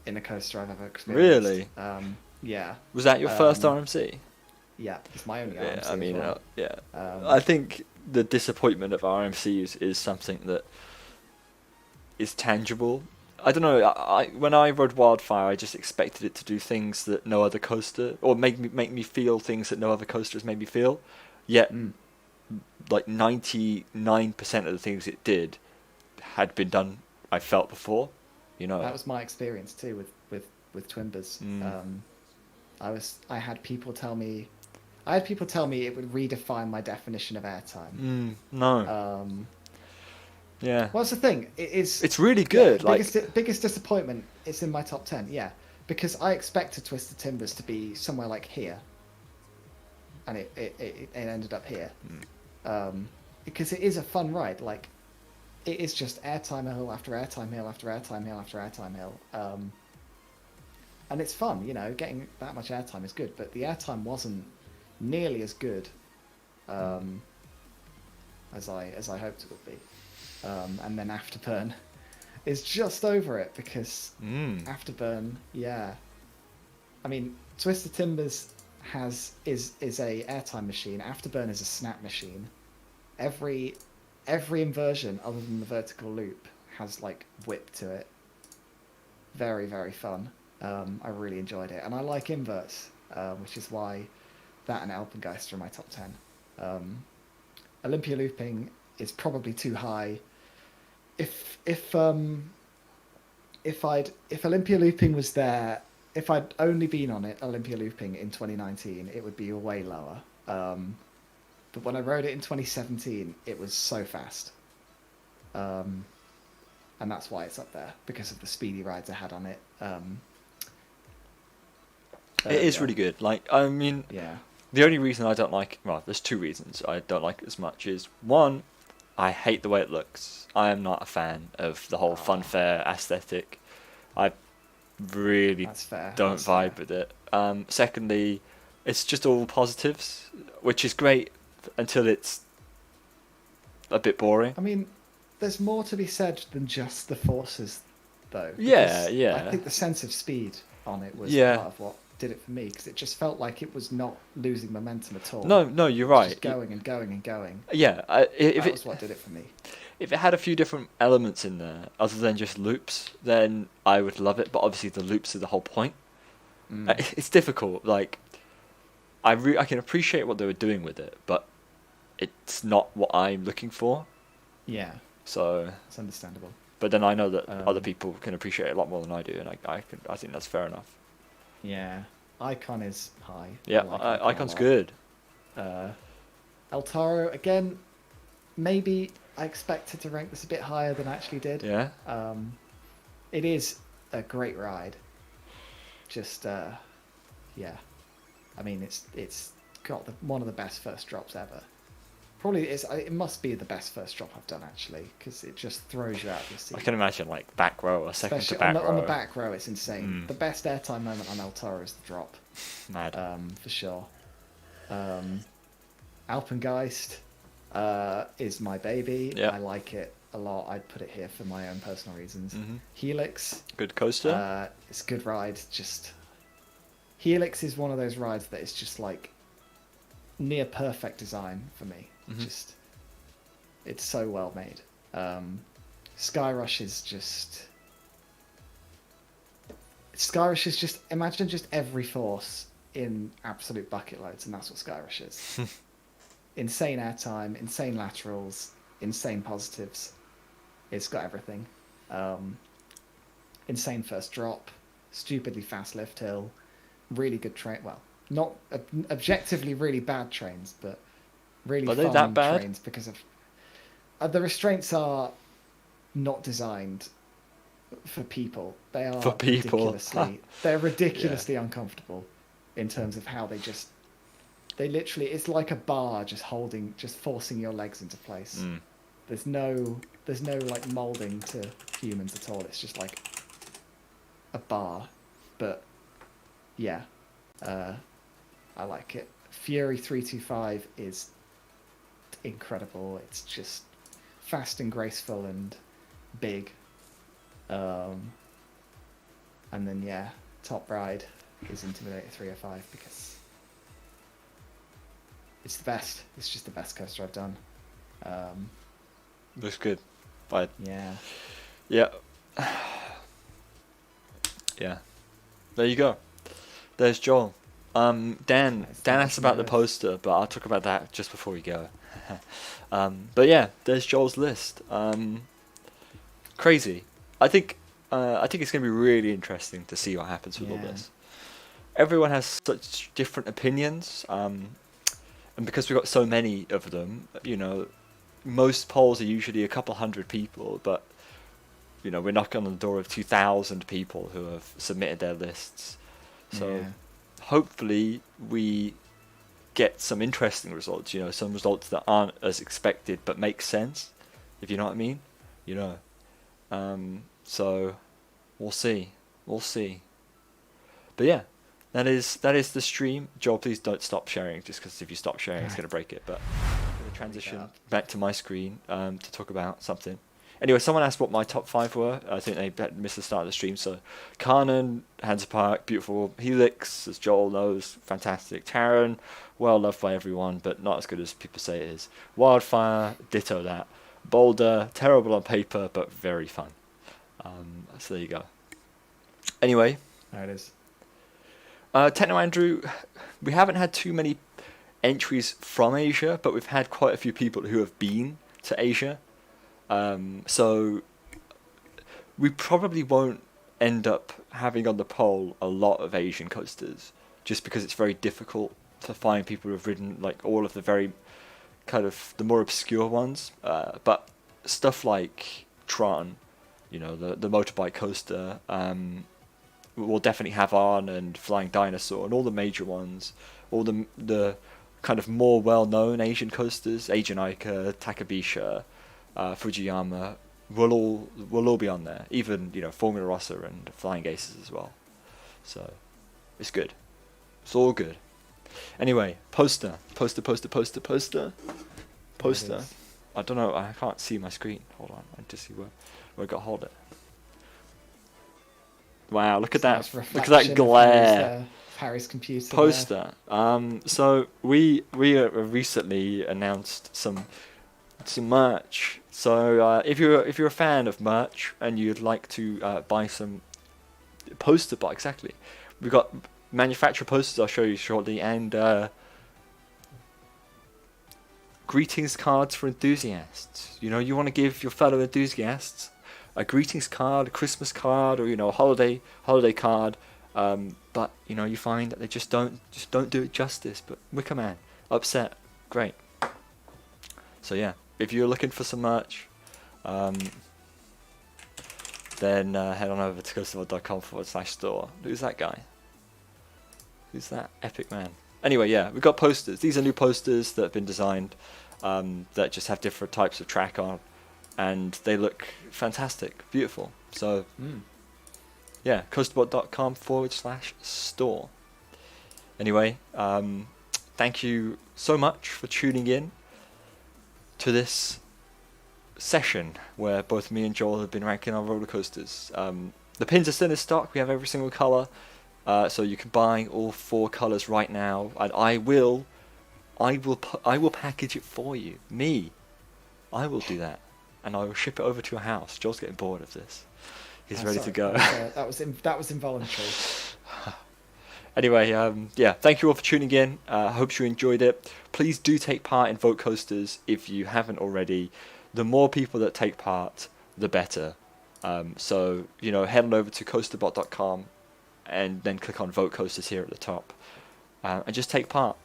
in a coaster I've ever experienced. Really? Yeah. Was that your first Um, RMC? yeah, it's my only Yeah, RMC I as mean, well. yeah. Um, I think the disappointment of RMCs is something that is tangible. I don't know. When I rode Wildfire, I just expected it to do things that no other coaster, or make me feel things that no other coaster has made me feel. Yet, mm, like 99% of the things it did had been done. I felt before, you know. that was my experience too with Twimbers. Mm, I had people tell me it would redefine my definition of airtime. no. Um, Yeah. What's the thing? It is, It's really yeah, good. Like, biggest disappointment. It's in my top 10. Yeah, because I expected Twisted Timbers to be somewhere like here, and it ended up here. Because it is a fun ride. Like, it is just airtime hill after airtime hill after airtime hill after airtime hill. And it's fun, you know. Getting that much airtime is good, but the airtime wasn't nearly as good as I hoped it would be. And then Afterburn is just over it because Afterburn, yeah. I mean, Twisted Timbers is a airtime machine. Afterburn is a snap machine. Every inversion other than the vertical loop has like whip to it. Very, very fun. I really enjoyed it, and I like inverts, which is why that and Alpengeist are in my top 10. Olympia looping is probably too high. If Olympia looping was there, if I'd only been on it, Olympia looping in 2019, it would be way lower. But when I rode it in 2017, it was so fast. And that's why it's up there, because of the speedy rides I had on it. it is Yeah. really good. Like, I mean, Yeah. the only reason I don't like, well, there's two reasons I don't like it as much is, one, I hate the way it looks. I am not a fan of the whole funfair aesthetic. I really That's fair. don't That's vibe fair. with it. Secondly, it's just all positives, which is great until it's a bit boring. I mean, there's more to be said than just the forces, though. Yeah, because yeah. I think the sense of speed on it was Yeah. part of what did it for me, because it just felt like it was not losing momentum at all. No, you're It was right. just going and going and going. Yeah, if That it was what did it for me. if it had a few different elements in there other than just loops, then I would love it. But obviously, the loops are the whole point. It's difficult. Like, I can appreciate what they were doing with it, but it's not what I'm looking for. Yeah, So, it's understandable. but then I know that other Um, people can appreciate it a lot more than I do, and I think that's fair enough. Yeah, Icon is high. Yeah, like Icon a Icon's lot. good. El Toro, again, maybe I expected to rank this a bit higher than I actually did. Yeah. It is a great ride. Just, yeah. I mean, it's got one of the best first drops ever. Probably it must be the best first drop I've done, actually, because it just throws you out of your seat. I can imagine like back row or second Especially to back on row. the back row, it's insane. The best airtime moment on El Toro is the drop. Mad. For sure. Alpengeist is my baby. Yeah. I like it a lot. I'd put it here for my own personal reasons. Mhm. Helix, Good coaster. it's a good ride. Just Helix is one of those rides that is just like near perfect design for me. Just it's so well made. Skyrush is just imagine just every force in absolute bucket loads, and that's what Skyrush is. Insane airtime, insane laterals, insane positives. It's got everything. Insane first drop, stupidly fast lift hill, really good train. Well, not objectively really bad trains, but really Are they fun that bad? trains because of the restraints are not designed for people. They are For people. they're ridiculously uncomfortable in terms of how they literally, it's like a bar just forcing your legs into place. There's no like molding to humans at all. It's just like a bar. But yeah, I like it. Fury 325 is incredible. It's just fast and graceful and big. And then top ride is Intimidator 305 because it's the best. It's just the best coaster I've done. Looks good. But Yeah. yeah. Yeah. There you go. There's Joel. Dan asked about the poster, but I'll talk about that just before we go. But yeah, there's Joel's list. Crazy. I think it's going to be really interesting to see what happens with all this. Everyone has such different opinions, and because we've got so many of them, most polls are usually a couple hundred people, but we're knocking on the door of 2,000 people who have submitted their lists. So hopefully we get some interesting results, some results that aren't as expected but make sense, if you know what I mean. So we'll see. But yeah, that is the stream. Joel, please don't stop sharing, just because if you stop sharing it's going to break it. But I'm going to transition back to my screen to talk about something. Anyway, someone asked what my top 5 were. I think they missed the start of the stream. So, Carnan, Hansa Park, beautiful. Helix, as Joel knows, fantastic. Taron, well loved by everyone, but not as good as people say it is. Wildfire, ditto that. Boulder, terrible on paper, but very fun. So there you go. Anyway. There it is. Techno Andrew, we haven't had too many entries from Asia, but we've had quite a few people who have been to Asia. So we probably won't end up having on the poll a lot of Asian coasters, just because it's very difficult to find people who have ridden like all of the very kind of the more obscure ones. But stuff like Tron, the motorbike coaster, we'll definitely have on, and Flying Dinosaur, and all the major ones, all the kind of more well-known Asian coasters, Asian Ica, Takabisha, Fujiyama, will all be on there. Even Formula Rossa and Flying Aces as well. So it's good. It's all good. Anyway, poster. I don't know. I can't see my screen. Hold on. I just see where I got to hold it. Wow! Look at that! Look at that glare. Harry's computer. Poster. So we recently announced some merch. So if you're a fan of merch and you'd like to buy some poster box, exactly, we've got manufacturer posters I'll show you shortly, and greetings cards for enthusiasts. You want to give your fellow enthusiasts a greetings card, a Christmas card, or a holiday card, but you find that they just don't do it justice. But Wicker Man, upset, great. So yeah, if you're looking for some merch, then head on over to coastervault.com/store. Who's that guy? Who's that epic man? Anyway, yeah, we've got posters. These are new posters that have been designed that just have different types of track on, and they look fantastic, beautiful. So yeah, coastervault.com/store. Anyway, thank you so much for tuning in to this session where both me and Joel have been ranking our roller coasters. The pins are still in stock. We have every single colour, so you can buy all 4 colours right now, and I will package it for you. I will do that, and I will ship it over to your house. Joel's getting bored of this. He's ready to go. That was involuntary. Anyway, yeah, thank you all for tuning in. I hope you enjoyed it. Please do take part in Vote Coasters if you haven't already. The more people that take part, the better. So, head on over to coasterbot.com and then click on Vote Coasters here at the top. And just take part.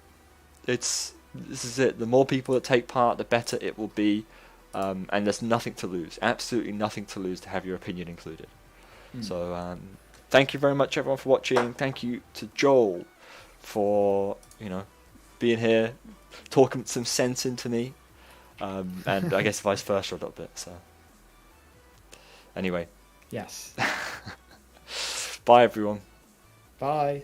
This is it. The more people that take part, the better it will be. And there's nothing to lose. Absolutely nothing to lose to have your opinion included. So, thank you very much, everyone, for watching. Thank you to Joel for, being here, talking some sense into me. And I guess vice versa a little bit. So, anyway. Yes. Bye, everyone. Bye.